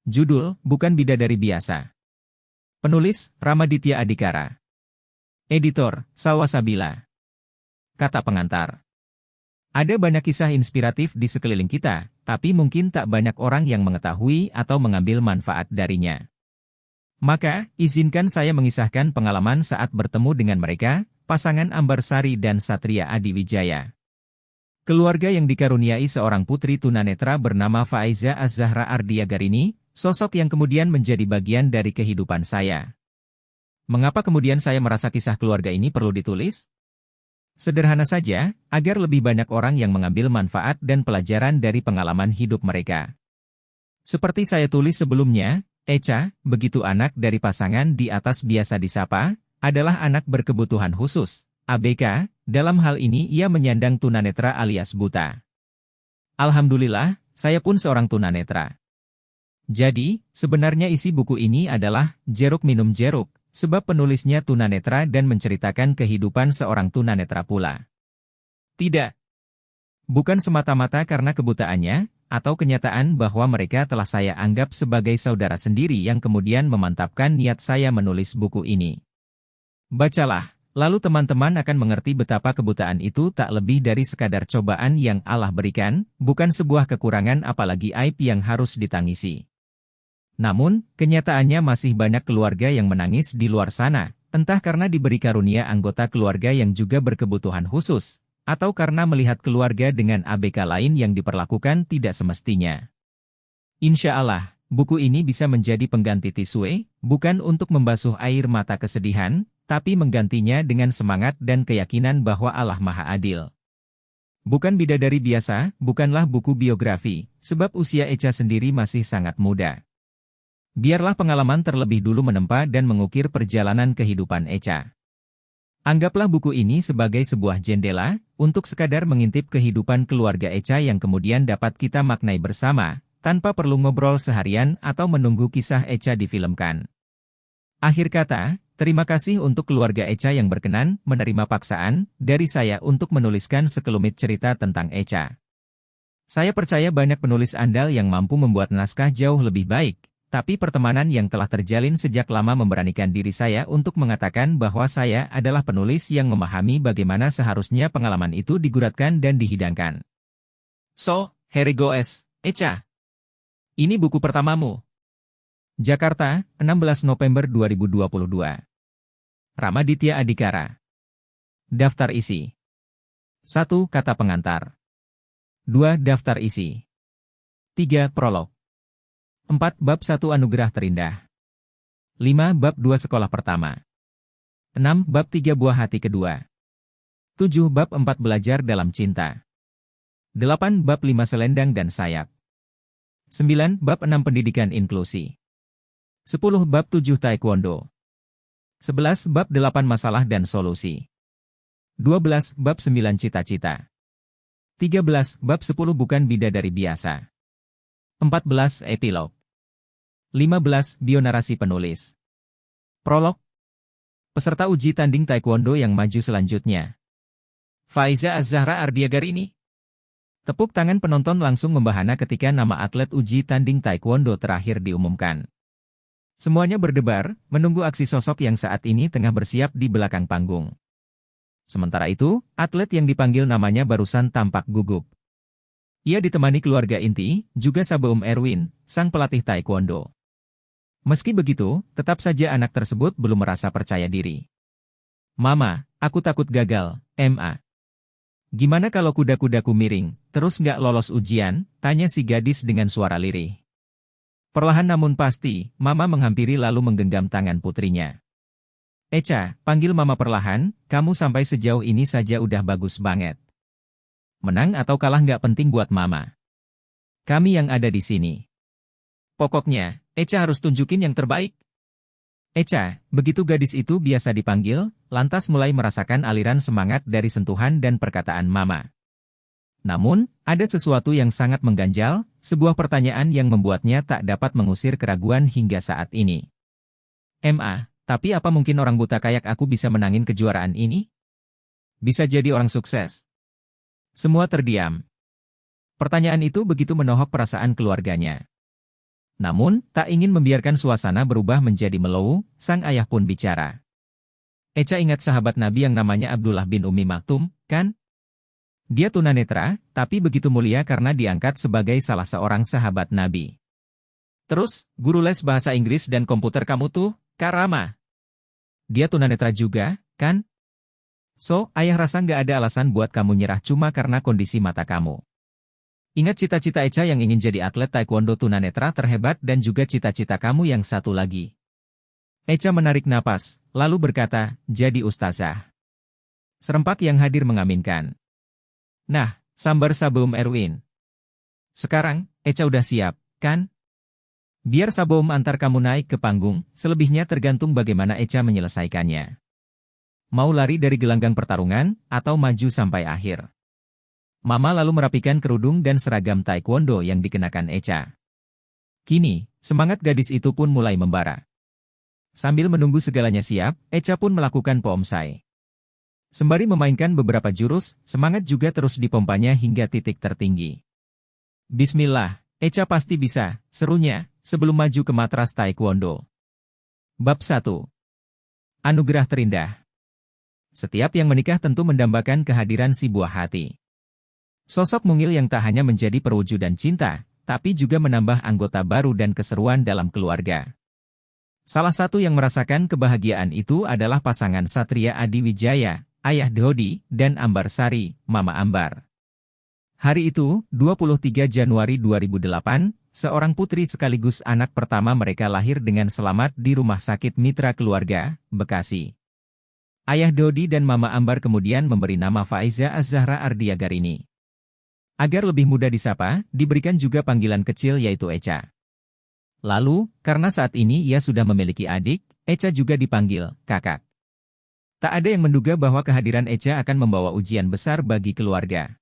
Judul, Bukan Bidadari Biasa. Penulis, Ramaditya Adhikara. Editor, Salwasabila. Kata pengantar. Ada banyak kisah inspiratif di sekeliling kita, tapi mungkin tak banyak orang yang mengetahui atau mengambil manfaat darinya. Maka, izinkan saya mengisahkan pengalaman saat bertemu dengan mereka, pasangan Ambarsari dan Satria Adiwijaya. Keluarga yang dikaruniai seorang putri tunanetra bernama Faiza Az-Zahra Ardiagarini, sosok yang kemudian menjadi bagian dari kehidupan saya. Mengapa kemudian saya merasa kisah keluarga ini perlu ditulis? Sederhana saja, agar lebih banyak orang yang mengambil manfaat dan pelajaran dari pengalaman hidup mereka. Seperti saya tulis sebelumnya, Echa, begitu anak dari pasangan di atas biasa disapa, adalah anak berkebutuhan khusus, ABK, dalam hal ini ia menyandang tunanetra alias buta. Alhamdulillah, saya pun seorang tunanetra. Jadi, sebenarnya isi buku ini adalah jeruk minum jeruk, sebab penulisnya tunanetra dan menceritakan kehidupan seorang tunanetra pula. Tidak. Bukan semata-mata karena kebutaannya, atau kenyataan bahwa mereka telah saya anggap sebagai saudara sendiri yang kemudian memantapkan niat saya menulis buku ini. Bacalah, lalu teman-teman akan mengerti betapa kebutaan itu tak lebih dari sekadar cobaan yang Allah berikan, bukan sebuah kekurangan apalagi aib yang harus ditangisi. Namun, kenyataannya masih banyak keluarga yang menangis di luar sana, entah karena diberi karunia anggota keluarga yang juga berkebutuhan khusus, atau karena melihat keluarga dengan ABK lain yang diperlakukan tidak semestinya. Insya Allah, buku ini bisa menjadi pengganti tisu, bukan untuk membasuh air mata kesedihan, tapi menggantinya dengan semangat dan keyakinan bahwa Allah Maha Adil. Bukan Bidadari Biasa, bukanlah buku biografi, sebab usia Echa sendiri masih sangat muda. Biarlah pengalaman terlebih dulu menempa dan mengukir perjalanan kehidupan Echa. Anggaplah buku ini sebagai sebuah jendela, untuk sekadar mengintip kehidupan keluarga Echa yang kemudian dapat kita maknai bersama, tanpa perlu ngobrol seharian atau menunggu kisah Echa difilmkan. Akhir kata, terima kasih untuk keluarga Echa yang berkenan menerima paksaan dari saya untuk menuliskan sekelumit cerita tentang Echa. Saya percaya banyak penulis andal yang mampu membuat naskah jauh lebih baik. Tapi pertemanan yang telah terjalin sejak lama memberanikan diri saya untuk mengatakan bahwa saya adalah penulis yang memahami bagaimana seharusnya pengalaman itu diguratkan dan dihidangkan. So, here goes, Echa. Ini buku pertamamu. Jakarta, 16 November 2022. Ramaditya Adhikara. Daftar isi. 1. Kata pengantar. 2. Daftar isi. 3. Prolog. 4. Bab 1 Anugerah Terindah. 5. Bab 2 Sekolah Pertama. 6. Bab 3 Buah Hati Kedua. 7. Bab 4 Belajar Dalam Cinta. 8. Bab 5 Selendang dan Sayap. 9. Bab 6 Pendidikan Inklusi. 10. Bab 7 Taekwondo. 11. Bab 8 Masalah dan Solusi. 12. Bab 9 Cita-Cita. 13. Bab 10 Bukan Bidadari Biasa. 14. Epilog. 15. Bionarasi penulis. Prolog. Peserta uji tanding taekwondo yang maju selanjutnya. Faiza Az-Zahra Ardiagarini. Tepuk tangan penonton langsung membahana ketika nama atlet uji tanding taekwondo terakhir diumumkan. Semuanya berdebar, menunggu aksi sosok yang saat ini tengah bersiap di belakang panggung. Sementara itu, atlet yang dipanggil namanya barusan tampak gugup. Ia ditemani keluarga inti, juga Sabeum Erwin, sang pelatih taekwondo. Meski begitu, tetap saja anak tersebut belum merasa percaya diri. Mama, aku takut gagal, MA. Gimana kalau kuda-kudaku miring, terus nggak lolos ujian? Tanya si gadis dengan suara lirih. Perlahan namun pasti, Mama menghampiri lalu menggenggam tangan putrinya. Echa, panggil Mama perlahan, kamu sampai sejauh ini saja udah bagus banget. Menang atau kalah nggak penting buat Mama. Kami yang ada di sini. Pokoknya, Echa harus tunjukin yang terbaik. Echa, begitu gadis itu biasa dipanggil, lantas mulai merasakan aliran semangat dari sentuhan dan perkataan Mama. Namun, ada sesuatu yang sangat mengganjal, sebuah pertanyaan yang membuatnya tak dapat mengusir keraguan hingga saat ini. MA, tapi apa mungkin orang buta kayak aku bisa menangin kejuaraan ini? Bisa jadi orang sukses. Semua terdiam. Pertanyaan itu begitu menohok perasaan keluarganya. Namun, tak ingin membiarkan suasana berubah menjadi mellow, sang ayah pun bicara. Echa ingat sahabat Nabi yang namanya Abdullah bin Ummi Maktum, kan? Dia tunanetra, tapi begitu mulia karena diangkat sebagai salah seorang sahabat Nabi. Terus, guru les bahasa Inggris dan komputer kamu tuh, Kak Rama. Dia tunanetra juga, kan? So, ayah rasa nggak ada alasan buat kamu nyerah cuma karena kondisi mata kamu. Ingat cita-cita Echa yang ingin jadi atlet taekwondo tunanetra terhebat dan juga cita-cita kamu yang satu lagi. Echa menarik napas, lalu berkata, jadi ustazah. Serempak yang hadir mengaminkan. Nah, sambar sabum Erwin. Sekarang, Echa udah siap, kan? Biar sabum antar kamu naik ke panggung, selebihnya tergantung bagaimana Echa menyelesaikannya. Mau lari dari gelanggang pertarungan, atau maju sampai akhir. Mama lalu merapikan kerudung dan seragam taekwondo yang dikenakan Echa. Kini, semangat gadis itu pun mulai membara. Sambil menunggu segalanya siap, Echa pun melakukan pomsai. Sembari memainkan beberapa jurus, semangat juga terus dipompanya hingga titik tertinggi. Bismillah, Echa pasti bisa, serunya, sebelum maju ke matras taekwondo. Bab 1. Anugerah terindah. Setiap yang menikah tentu mendambakan kehadiran si buah hati. Sosok mungil yang tak hanya menjadi perwujudan cinta, tapi juga menambah anggota baru dan keseruan dalam keluarga. Salah satu yang merasakan kebahagiaan itu adalah pasangan Satria Adi Wijaya, ayah Dodi, dan Ambar Sari, Mama Ambar. Hari itu, 23 Januari 2008, seorang putri sekaligus anak pertama mereka lahir dengan selamat di Rumah Sakit Mitra Keluarga, Bekasi. Ayah Dodi dan Mama Ambar kemudian memberi nama Faiza Az-Zahra Ardiagarini. Agar lebih mudah disapa, diberikan juga panggilan kecil yaitu Echa. Lalu, karena saat ini ia sudah memiliki adik, Echa juga dipanggil kakak. Tak ada yang menduga bahwa kehadiran Echa akan membawa ujian besar bagi keluarga.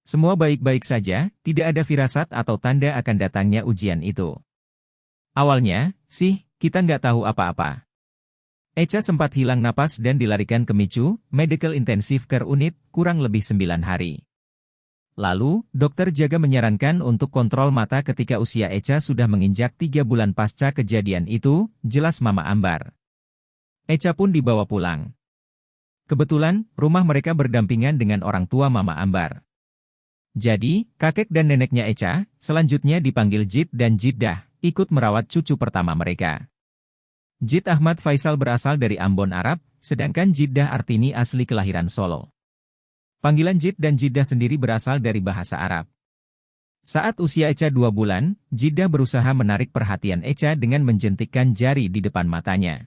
Semua baik-baik saja, tidak ada firasat atau tanda akan datangnya ujian itu. Awalnya, sih, kita nggak tahu apa-apa. Echa sempat hilang napas dan dilarikan ke MICU, Medical Intensive Care Unit, kurang lebih 9 hari. Lalu, dokter jaga menyarankan untuk kontrol mata ketika usia Echa sudah menginjak 3 bulan pasca kejadian itu, jelas Mama Ambar. Echa pun dibawa pulang. Kebetulan, rumah mereka berdampingan dengan orang tua Mama Ambar. Jadi, kakek dan neneknya Echa, selanjutnya dipanggil Jid dan Jiddah, ikut merawat cucu pertama mereka. Jid Ahmad Faisal berasal dari Ambon, Arab, sedangkan Jiddah Artini asli kelahiran Solo. Panggilan Jid dan Jiddah sendiri berasal dari bahasa Arab. Saat usia Echa 2 bulan, Jiddah berusaha menarik perhatian Echa dengan menjentikkan jari di depan matanya.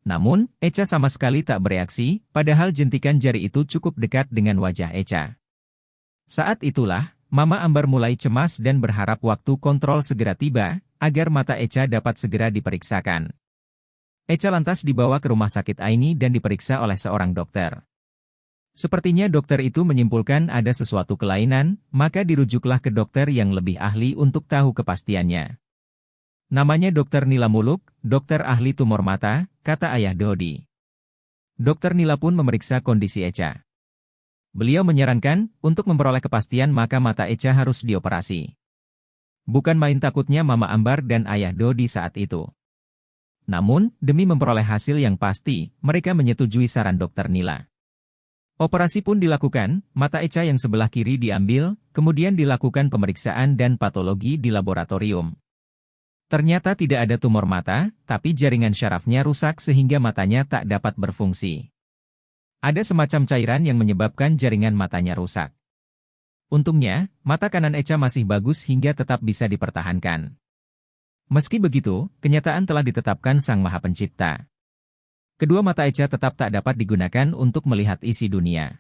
Namun, Echa sama sekali tak bereaksi, padahal jentikan jari itu cukup dekat dengan wajah Echa. Saat itulah, Mama Ambar mulai cemas dan berharap waktu kontrol segera tiba, agar mata Echa dapat segera diperiksakan. Echa lantas dibawa ke rumah sakit Aini dan diperiksa oleh seorang dokter. Sepertinya dokter itu menyimpulkan ada sesuatu kelainan, maka dirujuklah ke dokter yang lebih ahli untuk tahu kepastiannya. Namanya Dr. Nila Muluk, dokter ahli tumor mata, kata ayah Dodi. Dokter Nila pun memeriksa kondisi Echa. Beliau menyarankan, untuk memperoleh kepastian maka mata Echa harus dioperasi. Bukan main takutnya Mama Ambar dan ayah Dodi saat itu. Namun, demi memperoleh hasil yang pasti, mereka menyetujui saran Dr. Nila. Operasi pun dilakukan, mata Echa yang sebelah kiri diambil, kemudian dilakukan pemeriksaan dan patologi di laboratorium. Ternyata tidak ada tumor mata, tapi jaringan syarafnya rusak sehingga matanya tak dapat berfungsi. Ada semacam cairan yang menyebabkan jaringan matanya rusak. Untungnya, mata kanan Echa masih bagus hingga tetap bisa dipertahankan. Meski begitu, kenyataan telah ditetapkan Sang Maha Pencipta. Kedua mata Echa tetap tak dapat digunakan untuk melihat isi dunia.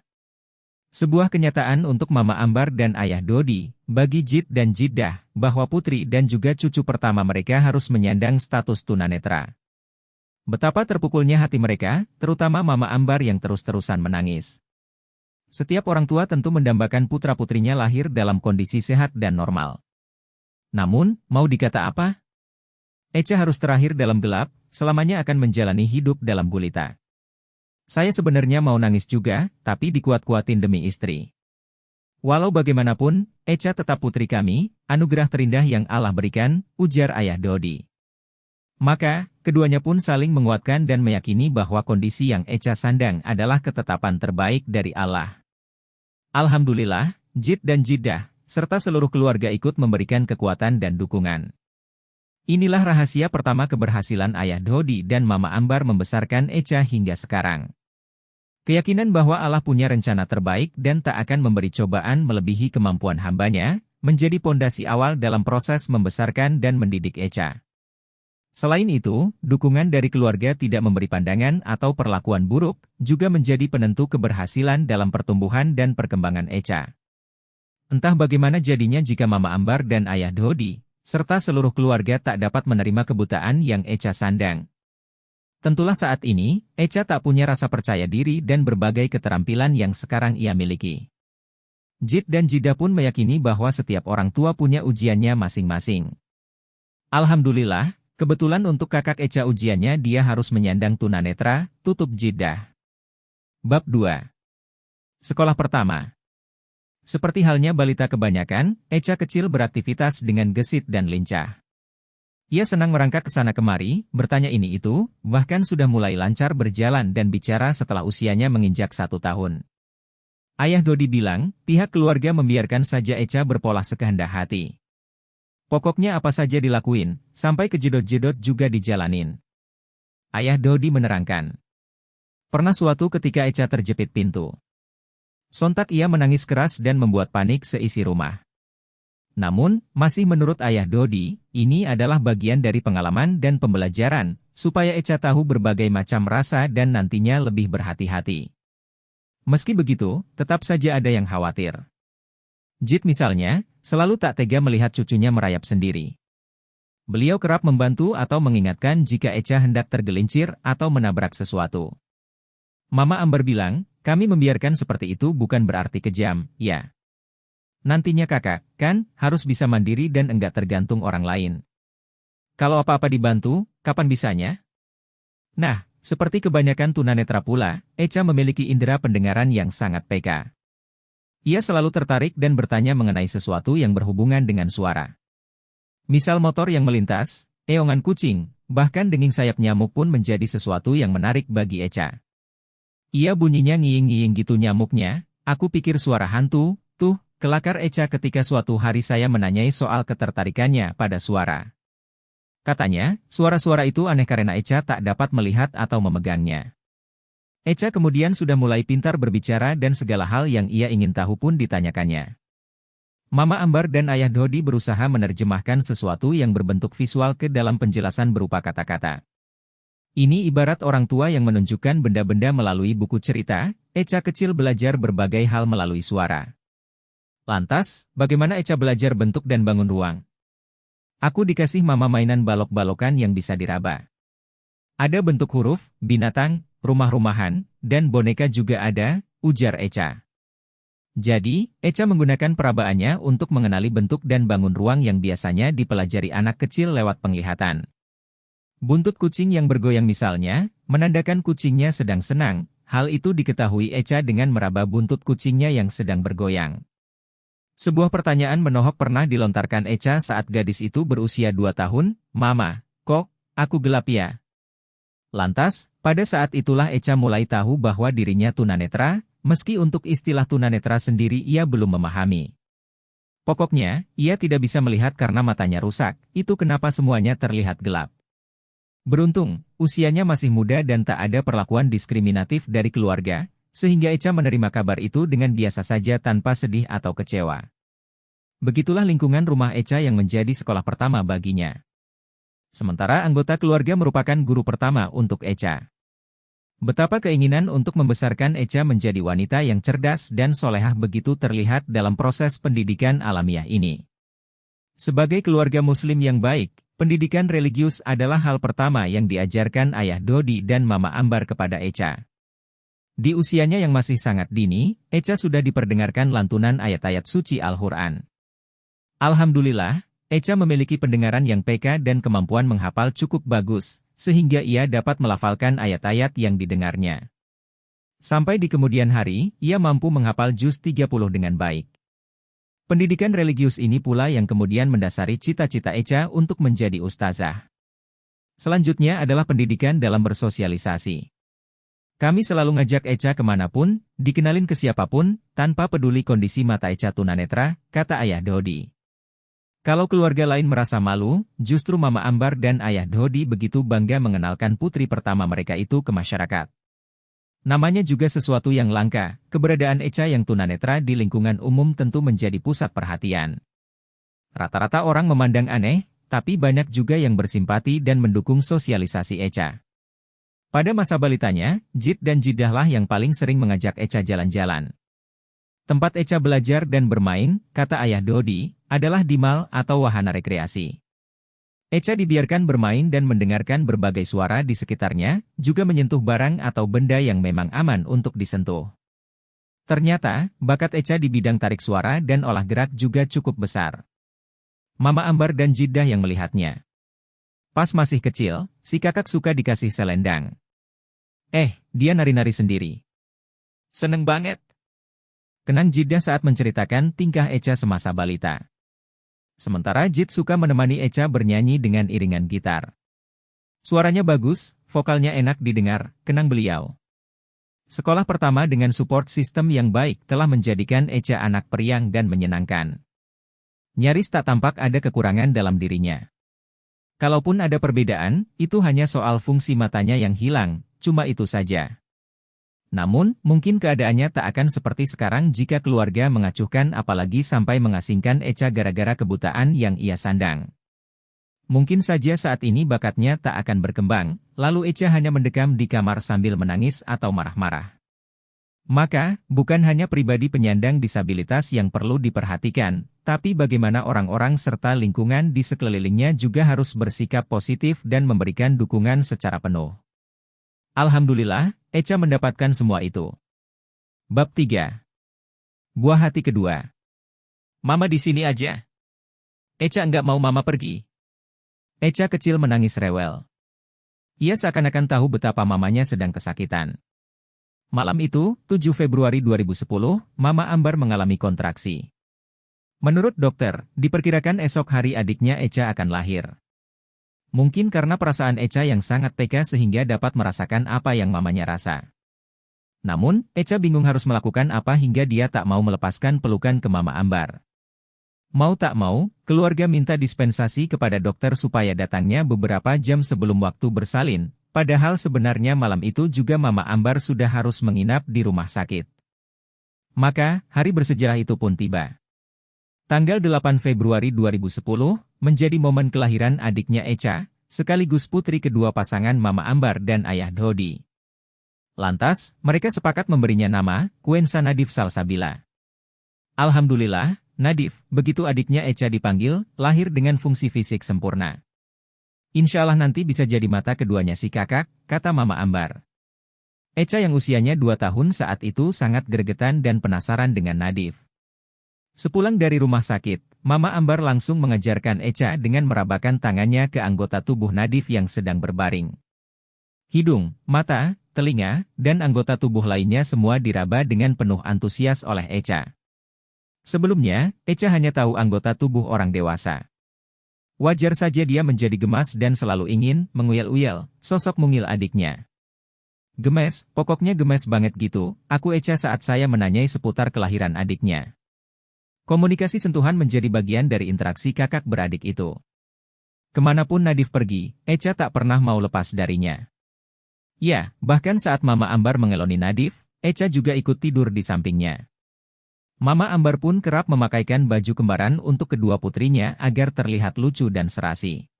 Sebuah kenyataan untuk Mama Ambar dan ayah Dodi, bagi Jid dan Jiddah, bahwa putri dan juga cucu pertama mereka harus menyandang status tunanetra. Betapa terpukulnya hati mereka, terutama Mama Ambar yang terus-terusan menangis. Setiap orang tua tentu mendambakan putra-putrinya lahir dalam kondisi sehat dan normal. Namun, mau dikata apa? Echa harus terakhir dalam gelap, selamanya akan menjalani hidup dalam gulita. Saya sebenarnya mau nangis juga, tapi dikuat-kuatin demi istri. Walau bagaimanapun, Echa tetap putri kami, anugerah terindah yang Allah berikan, ujar ayah Dodi. Maka, keduanya pun saling menguatkan dan meyakini bahwa kondisi yang Echa sandang adalah ketetapan terbaik dari Allah. Alhamdulillah, Jid dan Jidah, serta seluruh keluarga ikut memberikan kekuatan dan dukungan. Inilah rahasia pertama keberhasilan ayah Dodi dan Mama Ambar membesarkan Echa hingga sekarang. Keyakinan bahwa Allah punya rencana terbaik dan tak akan memberi cobaan melebihi kemampuan hambanya, menjadi pondasi awal dalam proses membesarkan dan mendidik Echa. Selain itu, dukungan dari keluarga tidak memberi pandangan atau perlakuan buruk, juga menjadi penentu keberhasilan dalam pertumbuhan dan perkembangan Echa. Entah bagaimana jadinya jika Mama Ambar dan Ayah Dodi, serta seluruh keluarga tak dapat menerima kebutaan yang Echa sandang. Tentulah saat ini, Echa tak punya rasa percaya diri dan berbagai keterampilan yang sekarang ia miliki. Jid dan Jidah pun meyakini bahwa setiap orang tua punya ujiannya masing-masing. Alhamdulillah, kebetulan untuk kakak Echa ujiannya dia harus menyandang tunanetra, tutup Jidah. Bab 2. Sekolah pertama. Seperti halnya balita kebanyakan, Echa kecil beraktivitas dengan gesit dan lincah. Ia senang merangkak ke sana kemari, bertanya ini itu, bahkan sudah mulai lancar berjalan dan bicara setelah usianya menginjak 1 tahun. Ayah Dodi bilang, pihak keluarga membiarkan saja Echa berpolah sekehendak hati. Pokoknya apa saja dilakuin, sampai kejedot-jedot juga dijalanin. Ayah Dodi menerangkan. Pernah suatu ketika Echa terjepit pintu. Sontak ia menangis keras dan membuat panik seisi rumah. Namun, masih menurut ayah Dodi, ini adalah bagian dari pengalaman dan pembelajaran, supaya Echa tahu berbagai macam rasa dan nantinya lebih berhati-hati. Meski begitu, tetap saja ada yang khawatir. Jid misalnya, selalu tak tega melihat cucunya merayap sendiri. Beliau kerap membantu atau mengingatkan jika Echa hendak tergelincir atau menabrak sesuatu. Mama Ambar bilang, kami membiarkan seperti itu bukan berarti kejam, ya. Nantinya kakak, kan, harus bisa mandiri dan enggak tergantung orang lain. Kalau apa-apa dibantu, kapan bisanya? Nah, seperti kebanyakan tunanetra pula, Echa memiliki indera pendengaran yang sangat peka. Ia selalu tertarik dan bertanya mengenai sesuatu yang berhubungan dengan suara. Misal motor yang melintas, eongan kucing, bahkan denging sayap nyamuk pun menjadi sesuatu yang menarik bagi Echa. Ia bunyinya ngiying-ngiying gitu nyamuknya, aku pikir suara hantu, tuh. Kelakar Echa ketika suatu hari saya menanyai soal ketertarikannya pada suara. Katanya, suara-suara itu aneh karena Echa tak dapat melihat atau memegangnya. Echa kemudian sudah mulai pintar berbicara dan segala hal yang ia ingin tahu pun ditanyakannya. Mama Ambar dan Ayah Dodi berusaha menerjemahkan sesuatu yang berbentuk visual ke dalam penjelasan berupa kata-kata. Ini ibarat orang tua yang menunjukkan benda-benda melalui buku cerita, Echa kecil belajar berbagai hal melalui suara. Lantas, bagaimana Echa belajar bentuk dan bangun ruang? Aku dikasih mama mainan balok-balokan yang bisa diraba. Ada bentuk huruf, binatang, rumah-rumahan, dan boneka juga ada, ujar Echa. Jadi, Echa menggunakan perabaannya untuk mengenali bentuk dan bangun ruang yang biasanya dipelajari anak kecil lewat penglihatan. Buntut kucing yang bergoyang misalnya, menandakan kucingnya sedang senang, hal itu diketahui Echa dengan meraba buntut kucingnya yang sedang bergoyang. Sebuah pertanyaan menohok pernah dilontarkan Echa saat gadis itu berusia 2 tahun, Mama, kok, aku gelap ya? Lantas, pada saat itulah Echa mulai tahu bahwa dirinya tunanetra, meski untuk istilah tunanetra sendiri ia belum memahami. Pokoknya, ia tidak bisa melihat karena matanya rusak, itu kenapa semuanya terlihat gelap. Beruntung, usianya masih muda dan tak ada perlakuan diskriminatif dari keluarga, sehingga Echa menerima kabar itu dengan biasa saja tanpa sedih atau kecewa. Begitulah lingkungan rumah Echa yang menjadi sekolah pertama baginya. Sementara anggota keluarga merupakan guru pertama untuk Echa. Betapa keinginan untuk membesarkan Echa menjadi wanita yang cerdas dan solehah begitu terlihat dalam proses pendidikan alamiah ini. Sebagai keluarga muslim yang baik, pendidikan religius adalah hal pertama yang diajarkan Ayah Dodi dan Mama Ambar kepada Echa. Di usianya yang masih sangat dini, Echa sudah diperdengarkan lantunan ayat-ayat suci Al-Quran. Alhamdulillah, Echa memiliki pendengaran yang peka dan kemampuan menghafal cukup bagus, sehingga ia dapat melafalkan ayat-ayat yang didengarnya. Sampai di kemudian hari, ia mampu menghafal juz 30 dengan baik. Pendidikan religius ini pula yang kemudian mendasari cita-cita Echa untuk menjadi ustazah. Selanjutnya adalah pendidikan dalam bersosialisasi. Kami selalu ngajak Echa kemanapun, dikenalin ke siapapun, tanpa peduli kondisi mata Echa tunanetra, kata Ayah Dodi. Kalau keluarga lain merasa malu, justru Mama Ambar dan Ayah Dodi begitu bangga mengenalkan putri pertama mereka itu ke masyarakat. Namanya juga sesuatu yang langka, keberadaan Echa yang tunanetra di lingkungan umum tentu menjadi pusat perhatian. Rata-rata orang memandang aneh, tapi banyak juga yang bersimpati dan mendukung sosialisasi Echa. Pada masa balitanya, Jid dan Jidahlah yang paling sering mengajak Echa jalan-jalan. Tempat Echa belajar dan bermain, kata Ayah Dodi, adalah di mal atau wahana rekreasi. Echa dibiarkan bermain dan mendengarkan berbagai suara di sekitarnya, juga menyentuh barang atau benda yang memang aman untuk disentuh. Ternyata, bakat Echa di bidang tarik suara dan olah gerak juga cukup besar. Mama Ambar dan Jidah yang melihatnya. Pas masih kecil, si kakak suka dikasih selendang. Dia nari-nari sendiri. Seneng banget. Kenang Jidah saat menceritakan tingkah Echa semasa balita. Sementara Jid suka menemani Echa bernyanyi dengan iringan gitar. Suaranya bagus, vokalnya enak didengar, kenang beliau. Sekolah pertama dengan support sistem yang baik telah menjadikan Echa anak periang dan menyenangkan. Nyaris tak tampak ada kekurangan dalam dirinya. Kalaupun ada perbedaan, itu hanya soal fungsi matanya yang hilang, cuma itu saja. Namun, mungkin keadaannya tak akan seperti sekarang jika keluarga mengacuhkan apalagi sampai mengasingkan Echa gara-gara kebutaan yang ia sandang. Mungkin saja saat ini bakatnya tak akan berkembang, lalu Echa hanya mendekam di kamar sambil menangis atau marah-marah. Maka, bukan hanya pribadi penyandang disabilitas yang perlu diperhatikan, tapi bagaimana orang-orang serta lingkungan di sekelilingnya juga harus bersikap positif dan memberikan dukungan secara penuh. Alhamdulillah, Echa mendapatkan semua itu. Bab 3. Buah hati kedua. Mama di sini aja. Echa enggak mau mama pergi. Echa kecil menangis rewel. Ia seakan-akan tahu betapa mamanya sedang kesakitan. Malam itu, 7 Februari 2010, Mama Ambar mengalami kontraksi. Menurut dokter, diperkirakan esok hari adiknya Echa akan lahir. Mungkin karena perasaan Echa yang sangat peka sehingga dapat merasakan apa yang mamanya rasa. Namun, Echa bingung harus melakukan apa hingga dia tak mau melepaskan pelukan ke Mama Ambar. Mau tak mau, keluarga minta dispensasi kepada dokter supaya datangnya beberapa jam sebelum waktu bersalin, padahal sebenarnya malam itu juga Mama Ambar sudah harus menginap di rumah sakit. Maka, hari bersejarah itu pun tiba. Tanggal 8 Februari 2010, menjadi momen kelahiran adiknya Echa, sekaligus putri kedua pasangan Mama Ambar dan Ayah Dodi. Lantas, mereka sepakat memberinya nama, Quensa Nadif Salsabila. Alhamdulillah, Nadif, begitu adiknya Echa dipanggil, lahir dengan fungsi fisik sempurna. Insya Allah nanti bisa jadi mata keduanya si kakak, kata Mama Ambar. Echa yang usianya 2 tahun saat itu sangat gregetan dan penasaran dengan Nadif. Sepulang dari rumah sakit, Mama Ambar langsung mengejarkan Echa dengan merabakan tangannya ke anggota tubuh Nadif yang sedang berbaring. Hidung, mata, telinga, dan anggota tubuh lainnya semua diraba dengan penuh antusias oleh Echa. Sebelumnya, Echa hanya tahu anggota tubuh orang dewasa. Wajar saja dia menjadi gemas dan selalu ingin menguyel-uyel sosok mungil adiknya. Gemes, pokoknya gemes banget gitu, aku Echa saat saya menanyai seputar kelahiran adiknya. Komunikasi sentuhan menjadi bagian dari interaksi kakak beradik itu. Kemanapun Nadif pergi, Echa tak pernah mau lepas darinya. Ya, bahkan saat Mama Ambar mengeloni Nadif, Echa juga ikut tidur di sampingnya. Mama Ambar pun kerap memakaikan baju kembaran untuk kedua putrinya agar terlihat lucu dan serasi.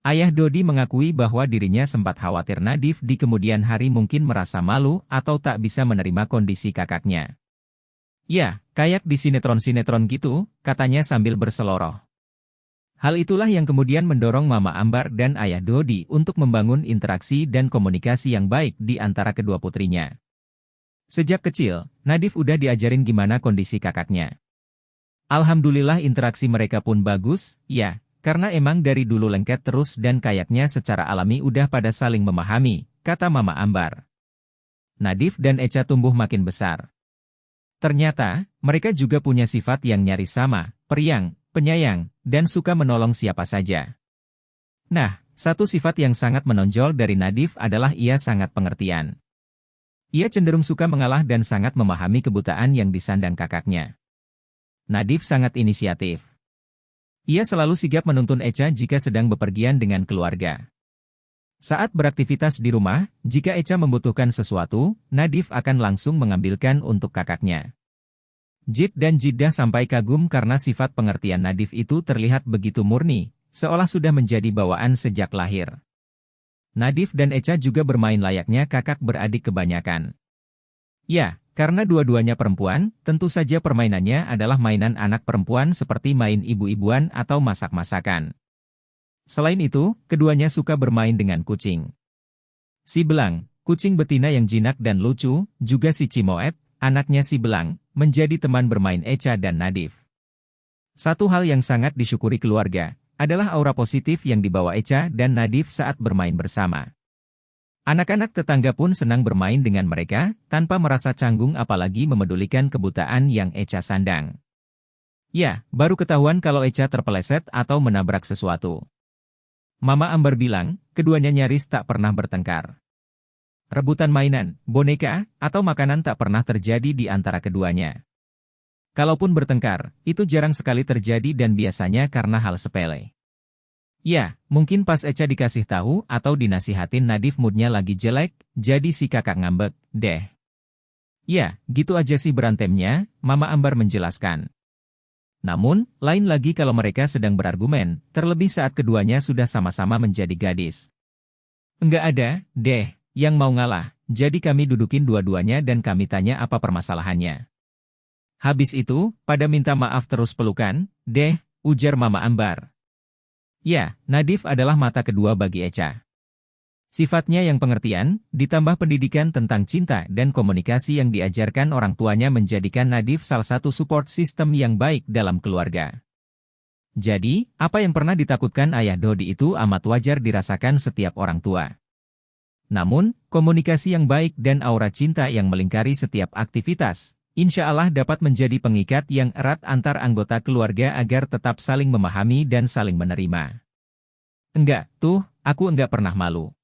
Ayah Dodi mengakui bahwa dirinya sempat khawatir Nadif di kemudian hari mungkin merasa malu atau tak bisa menerima kondisi kakaknya. Ya, kayak di sinetron-sinetron gitu, katanya sambil berseloroh. Hal itulah yang kemudian mendorong Mama Ambar dan Ayah Dodi untuk membangun interaksi dan komunikasi yang baik di antara kedua putrinya. Sejak kecil, Nadif udah diajarin gimana kondisi kakaknya. Alhamdulillah interaksi mereka pun bagus, ya, karena emang dari dulu lengket terus dan kayaknya secara alami udah pada saling memahami, kata Mama Ambar. Nadif dan Echa tumbuh makin besar. Ternyata, mereka juga punya sifat yang nyaris sama, periang, penyayang, dan suka menolong siapa saja. Nah, satu sifat yang sangat menonjol dari Nadif adalah ia sangat pengertian. Ia cenderung suka mengalah dan sangat memahami kebutaan yang disandang kakaknya. Nadif sangat inisiatif. Ia selalu sigap menuntun Echa jika sedang bepergian dengan keluarga. Saat beraktivitas di rumah, jika Echa membutuhkan sesuatu, Nadif akan langsung mengambilkan untuk kakaknya. Jid dan Jiddah sampai kagum karena sifat pengertian Nadif itu terlihat begitu murni, seolah sudah menjadi bawaan sejak lahir. Nadif dan Echa juga bermain layaknya kakak beradik kebanyakan. Ya, karena dua-duanya perempuan, tentu saja permainannya adalah mainan anak perempuan seperti main ibu-ibuan atau masak-masakan. Selain itu, keduanya suka bermain dengan kucing. Si Belang, kucing betina yang jinak dan lucu, juga si Cimoet, anaknya si Belang, menjadi teman bermain Echa dan Nadif. Satu hal yang sangat disyukuri keluarga, adalah aura positif yang dibawa Echa dan Nadif saat bermain bersama. Anak-anak tetangga pun senang bermain dengan mereka, tanpa merasa canggung apalagi memedulikan kebutaan yang Echa sandang. Ya, baru ketahuan kalau Echa terpeleset atau menabrak sesuatu. Mama Ambar bilang, keduanya nyaris tak pernah bertengkar. Rebutan mainan, boneka, atau makanan tak pernah terjadi di antara keduanya. Kalaupun bertengkar, itu jarang sekali terjadi dan biasanya karena hal sepele. Ya, mungkin pas Echa dikasih tahu atau dinasihatin Nadif moodnya lagi jelek, jadi si kakak ngambek, deh. Ya, gitu aja sih berantemnya, Mama Ambar menjelaskan. Namun, lain lagi kalau mereka sedang berargumen, terlebih saat keduanya sudah sama-sama menjadi gadis. Enggak ada, deh, yang mau ngalah, jadi kami dudukin dua-duanya dan kami tanya apa permasalahannya. Habis itu, pada minta maaf terus pelukan, deh, ujar Mama Ambar. Ya, Nadif adalah mata kedua bagi Echa. Sifatnya yang pengertian, ditambah pendidikan tentang cinta dan komunikasi yang diajarkan orang tuanya menjadikan Nadif salah satu support system yang baik dalam keluarga. Jadi, apa yang pernah ditakutkan ayah Dodi itu amat wajar dirasakan setiap orang tua. Namun, komunikasi yang baik dan aura cinta yang melingkari setiap aktivitas, insya Allah dapat menjadi pengikat yang erat antar anggota keluarga agar tetap saling memahami dan saling menerima. Enggak, tuh, aku enggak pernah malu.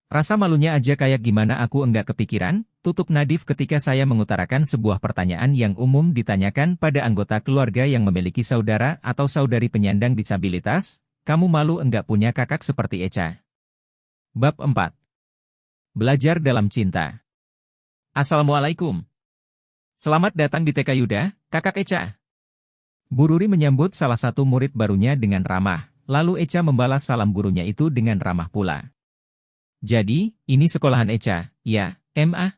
Rasa malunya aja kayak gimana aku enggak kepikiran, tutup Nadif ketika saya mengutarakan sebuah pertanyaan yang umum ditanyakan pada anggota keluarga yang memiliki saudara atau saudari penyandang disabilitas, kamu malu enggak punya kakak seperti Echa? Bab 4. Belajar dalam cinta. Assalamualaikum. Selamat datang di TK Yuda, kakak Echa. Bu Ruri menyambut salah satu murid barunya dengan ramah, lalu Echa membalas salam gurunya itu dengan ramah pula. Jadi, ini sekolahan Echa, ya, Ma?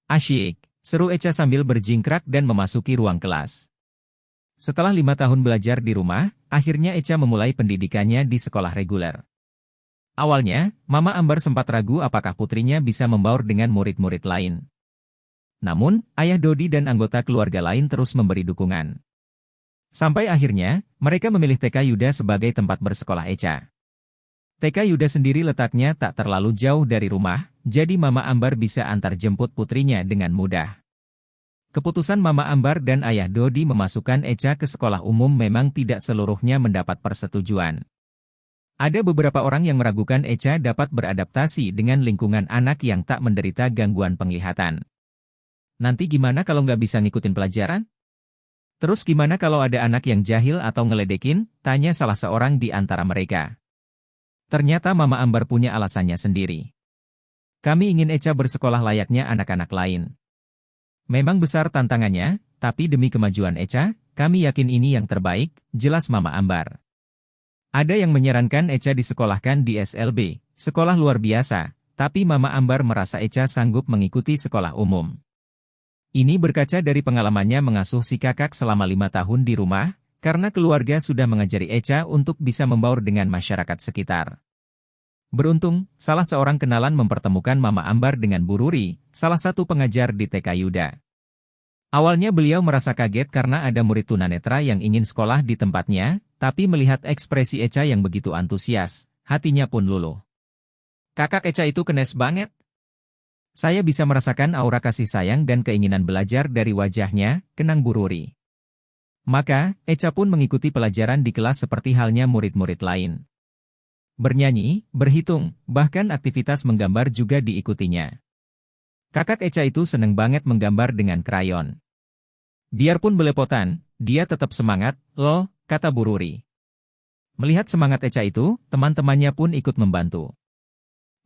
Asyik, seru Echa sambil berjingkrak dan memasuki ruang kelas. Setelah 5 tahun belajar di rumah, akhirnya Echa memulai pendidikannya di sekolah reguler. Awalnya, Mama Ambar sempat ragu apakah putrinya bisa membaur dengan murid-murid lain. Namun, Ayah Dodi dan anggota keluarga lain terus memberi dukungan. Sampai akhirnya, mereka memilih TK Yuda sebagai tempat bersekolah Echa. TK Yuda sendiri letaknya tak terlalu jauh dari rumah, jadi Mama Ambar bisa antar jemput putrinya dengan mudah. Keputusan Mama Ambar dan Ayah Dodi memasukkan Echa ke sekolah umum memang tidak seluruhnya mendapat persetujuan. Ada beberapa orang yang meragukan Echa dapat beradaptasi dengan lingkungan anak yang tak menderita gangguan penglihatan. Nanti gimana kalau nggak bisa ngikutin pelajaran? Terus gimana kalau ada anak yang jahil atau ngeledekin? Tanya salah seorang di antara mereka. Ternyata Mama Ambar punya alasannya sendiri. Kami ingin Echa bersekolah layaknya anak-anak lain. Memang besar tantangannya, tapi demi kemajuan Echa, kami yakin ini yang terbaik, jelas Mama Ambar. Ada yang menyarankan Echa disekolahkan di SLB, sekolah luar biasa, tapi Mama Ambar merasa Echa sanggup mengikuti sekolah umum. Ini berkaca dari pengalamannya mengasuh si kakak selama 5 tahun di rumah, karena keluarga sudah mengajari Echa untuk bisa membaur dengan masyarakat sekitar. Beruntung, salah seorang kenalan mempertemukan Mama Ambar dengan Bu Ruri, salah satu pengajar di TK Yuda. Awalnya beliau merasa kaget karena ada murid tunanetra yang ingin sekolah di tempatnya, tapi melihat ekspresi Echa yang begitu antusias, hatinya pun luluh. Kakak Echa itu kenes banget. Saya bisa merasakan aura kasih sayang dan keinginan belajar dari wajahnya, kenang Bu Ruri. Maka, Echa pun mengikuti pelajaran di kelas seperti halnya murid-murid lain. Bernyanyi, berhitung, bahkan aktivitas menggambar juga diikutinya. Kakak Echa itu seneng banget menggambar dengan krayon. Biarpun belepotan, dia tetap semangat, loh, kata Bu Ruri. Melihat semangat Echa itu, teman-temannya pun ikut membantu.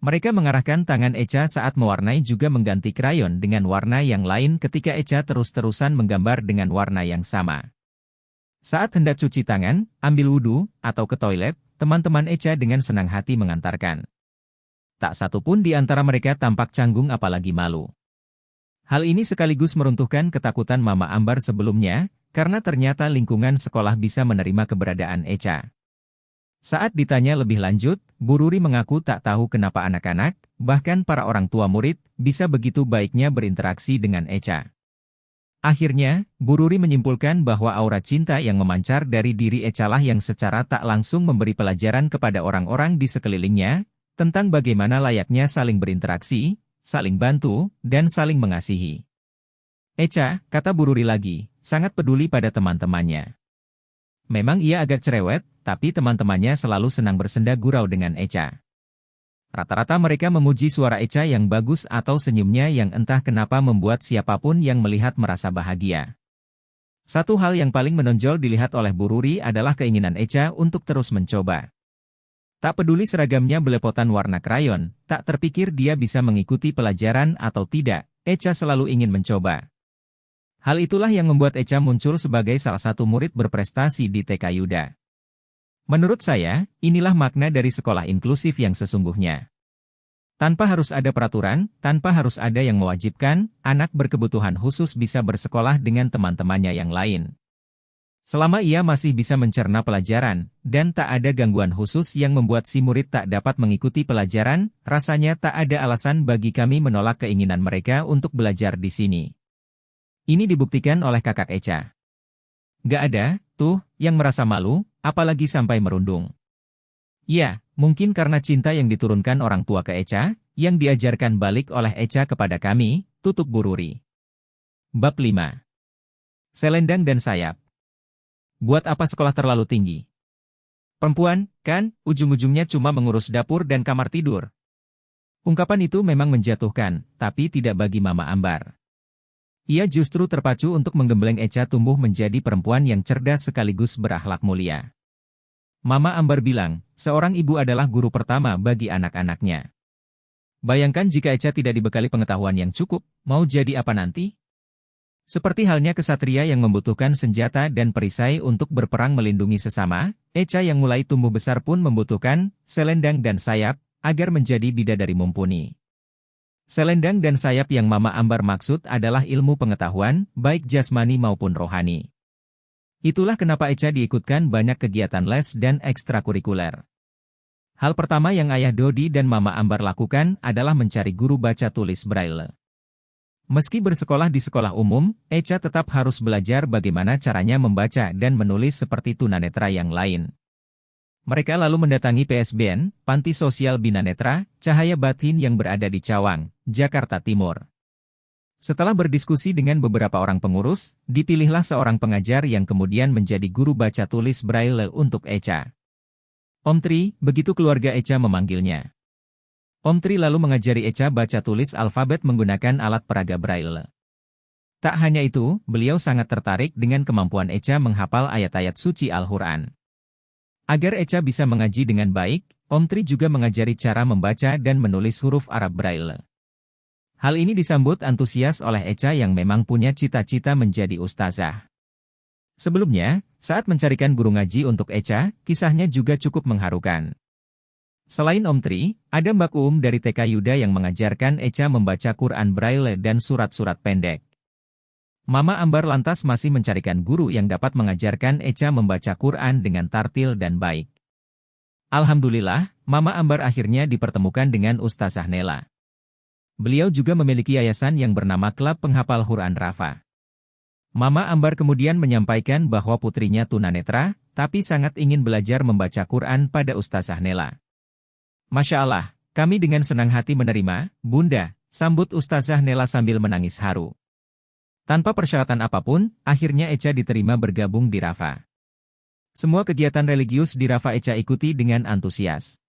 Mereka mengarahkan tangan Echa saat mewarnai juga mengganti krayon dengan warna yang lain ketika Echa terus-terusan menggambar dengan warna yang sama. Saat hendak cuci tangan, ambil wudhu, atau ke toilet, teman-teman Echa dengan senang hati mengantarkan. Tak satu pun di antara mereka tampak canggung apalagi malu. Hal ini sekaligus meruntuhkan ketakutan Mama Ambar sebelumnya, karena ternyata lingkungan sekolah bisa menerima keberadaan Echa. Saat ditanya lebih lanjut, Bu Ruri mengaku tak tahu kenapa anak-anak, bahkan para orang tua murid, bisa begitu baiknya berinteraksi dengan Echa. Akhirnya, Bu Ruri menyimpulkan bahwa aura cinta yang memancar dari diri Echa lah yang secara tak langsung memberi pelajaran kepada orang-orang di sekelilingnya, tentang bagaimana layaknya saling berinteraksi, saling bantu, dan saling mengasihi. Echa, kata Bu Ruri lagi, sangat peduli pada teman-temannya. Memang ia agak cerewet, tapi teman-temannya selalu senang bersenda gurau dengan Echa. Rata-rata mereka memuji suara Echa yang bagus atau senyumnya yang entah kenapa membuat siapapun yang melihat merasa bahagia. Satu hal yang paling menonjol dilihat oleh Bu Ruri adalah keinginan Echa untuk terus mencoba. Tak peduli seragamnya belepotan warna krayon, tak terpikir dia bisa mengikuti pelajaran atau tidak, Echa selalu ingin mencoba. Hal itulah yang membuat Echa muncul sebagai salah satu murid berprestasi di TK Yuda. Menurut saya, inilah makna dari sekolah inklusif yang sesungguhnya. Tanpa harus ada peraturan, tanpa harus ada yang mewajibkan, anak berkebutuhan khusus bisa bersekolah dengan teman-temannya yang lain. Selama ia masih bisa mencerna pelajaran, dan tak ada gangguan khusus yang membuat si murid tak dapat mengikuti pelajaran, rasanya tak ada alasan bagi kami menolak keinginan mereka untuk belajar di sini. Ini dibuktikan oleh kakak Echa. Gak ada, tuh, yang merasa malu, apalagi sampai merundung. Ya, mungkin karena cinta yang diturunkan orang tua ke Echa, yang diajarkan balik oleh Echa kepada kami, tutup Bu Ruri. Bab 5. Selendang dan sayap. Buat apa sekolah terlalu tinggi? Perempuan, kan, ujung-ujungnya cuma mengurus dapur dan kamar tidur. Ungkapan itu memang menjatuhkan, tapi tidak bagi Mama Ambar. Ia justru terpacu untuk menggembleng Echa tumbuh menjadi perempuan yang cerdas sekaligus berakhlak mulia. Mama Ambar bilang, seorang ibu adalah guru pertama bagi anak-anaknya. Bayangkan jika Echa tidak dibekali pengetahuan yang cukup, mau jadi apa nanti? Seperti halnya kesatria yang membutuhkan senjata dan perisai untuk berperang melindungi sesama, Echa yang mulai tumbuh besar pun membutuhkan selendang dan sayap, agar menjadi bidadari mumpuni. Selendang dan sayap yang Mama Ambar maksud adalah ilmu pengetahuan, baik jasmani maupun rohani. Itulah kenapa Echa diikutkan banyak kegiatan les dan ekstrakurikuler. Hal pertama yang Ayah Dodi dan Mama Ambar lakukan adalah mencari guru baca tulis Braille. Meski bersekolah di sekolah umum, Echa tetap harus belajar bagaimana caranya membaca dan menulis seperti tunanetra yang lain. Mereka lalu mendatangi PSBN, Panti Sosial Bina Netra, Cahaya Batin yang berada di Cawang, Jakarta Timur. Setelah berdiskusi dengan beberapa orang pengurus, dipilihlah seorang pengajar yang kemudian menjadi guru baca tulis Braille untuk Echa. Om Tri, begitu keluarga Echa memanggilnya. Om Tri lalu mengajari Echa baca tulis alfabet menggunakan alat peraga Braille. Tak hanya itu, beliau sangat tertarik dengan kemampuan Echa menghafal ayat-ayat suci Al-Quran. Agar Echa bisa mengaji dengan baik, Om Tri juga mengajari cara membaca dan menulis huruf Arab Braille. Hal ini disambut antusias oleh Echa yang memang punya cita-cita menjadi ustazah. Sebelumnya, saat mencarikan guru ngaji untuk Echa, kisahnya juga cukup mengharukan. Selain Om Tri, ada Mbak Uum dari TK Yuda yang mengajarkan Echa membaca Quran Braille dan surat-surat pendek. Mama Ambar lantas masih mencarikan guru yang dapat mengajarkan Echa membaca Quran dengan tartil dan baik. Alhamdulillah, Mama Ambar akhirnya dipertemukan dengan Ustazah Nela. Beliau juga memiliki yayasan yang bernama Klub Penghafal Quran Rafa. Mama Ambar kemudian menyampaikan bahwa putrinya tunanetra, tapi sangat ingin belajar membaca Quran pada Ustazah Nela. Masya Allah, kami dengan senang hati menerima, Bunda, sambut Ustazah Nela sambil menangis haru. Tanpa persyaratan apapun, akhirnya Echa diterima bergabung di Rafa. Semua kegiatan religius di Rafa Echa ikuti dengan antusias.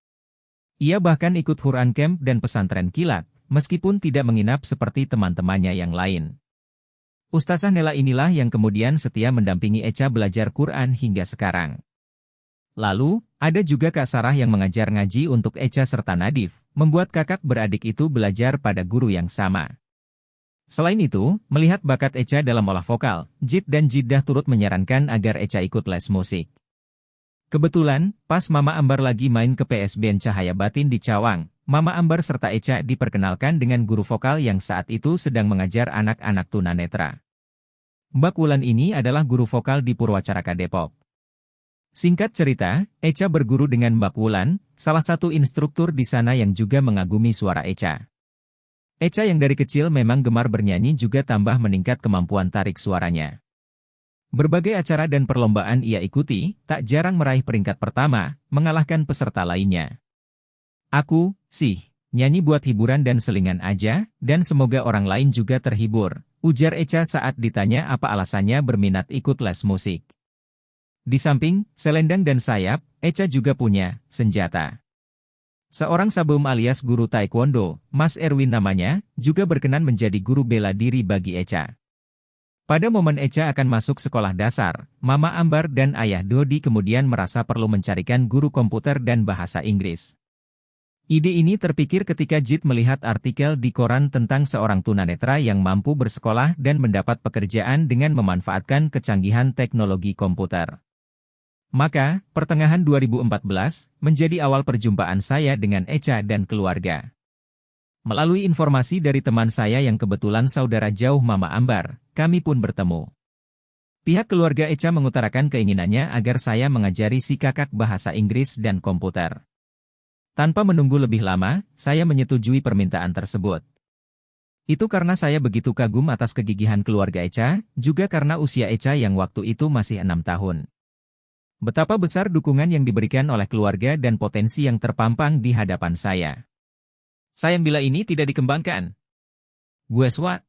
Ia bahkan ikut Quran Camp dan pesantren kilat, meskipun tidak menginap seperti teman-temannya yang lain. Ustazah Nela inilah yang kemudian setia mendampingi Echa belajar Quran hingga sekarang. Lalu, ada juga Kak Sarah yang mengajar ngaji untuk Echa serta Nadif, membuat kakak beradik itu belajar pada guru yang sama. Selain itu, melihat bakat Echa dalam olah vokal, Jid dan Jiddah turut menyarankan agar Echa ikut les musik. Kebetulan, pas Mama Ambar lagi main ke PSBN Cahaya Batin di Cawang, Mama Ambar serta Echa diperkenalkan dengan guru vokal yang saat itu sedang mengajar anak-anak tunanetra. Mbak Wulan ini adalah guru vokal di Purwacaraka Depok. Singkat cerita, Echa berguru dengan Mbak Wulan, salah satu instruktur di sana yang juga mengagumi suara Echa. Echa yang dari kecil memang gemar bernyanyi juga tambah meningkat kemampuan tarik suaranya. Berbagai acara dan perlombaan ia ikuti, tak jarang meraih peringkat pertama, mengalahkan peserta lainnya. Aku, sih, nyanyi buat hiburan dan selingan aja, dan semoga orang lain juga terhibur, ujar Echa saat ditanya apa alasannya berminat ikut les musik. Di samping, selendang dan sayap, Echa juga punya senjata. Seorang sabum alias guru taekwondo, Mas Erwin namanya, juga berkenan menjadi guru bela diri bagi Echa. Pada momen Echa akan masuk sekolah dasar, Mama Ambar dan Ayah Dodi kemudian merasa perlu mencarikan guru komputer dan bahasa Inggris. Ide ini terpikir ketika Jid melihat artikel di koran tentang seorang tunanetra yang mampu bersekolah dan mendapat pekerjaan dengan memanfaatkan kecanggihan teknologi komputer. Maka, pertengahan 2014, menjadi awal perjumpaan saya dengan Echa dan keluarga. Melalui informasi dari teman saya yang kebetulan saudara jauh Mama Ambar, kami pun bertemu. Pihak keluarga Echa mengutarakan keinginannya agar saya mengajari si kakak bahasa Inggris dan komputer. Tanpa menunggu lebih lama, saya menyetujui permintaan tersebut. Itu karena saya begitu kagum atas kegigihan keluarga Echa, juga karena usia Echa yang waktu itu masih 6 tahun. Betapa besar dukungan yang diberikan oleh keluarga dan potensi yang terpampang di hadapan saya. Sayang bila ini tidak dikembangkan. Gue swat.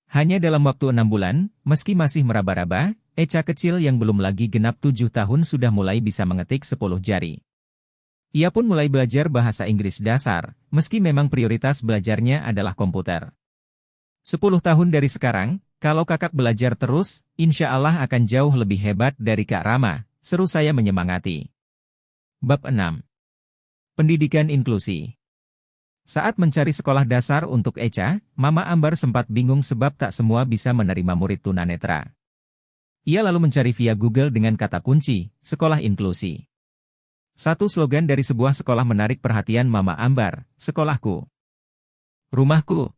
Hanya dalam waktu 6 bulan, meski masih meraba-raba, Echa kecil yang belum lagi genap 7 tahun sudah mulai bisa mengetik 10 jari. Ia pun mulai belajar bahasa Inggris dasar, meski memang prioritas belajarnya adalah komputer. 10 tahun dari sekarang, kalau kakak belajar terus, insya Allah akan jauh lebih hebat dari Kak Rama. Seru saya menyemangati. Bab 6. Pendidikan inklusi. Saat mencari sekolah dasar untuk Echa, Mama Ambar sempat bingung sebab tak semua bisa menerima murid tunanetra. Ia lalu mencari via Google dengan kata kunci, sekolah inklusi. Satu slogan dari sebuah sekolah menarik perhatian Mama Ambar, sekolahku. Rumahku.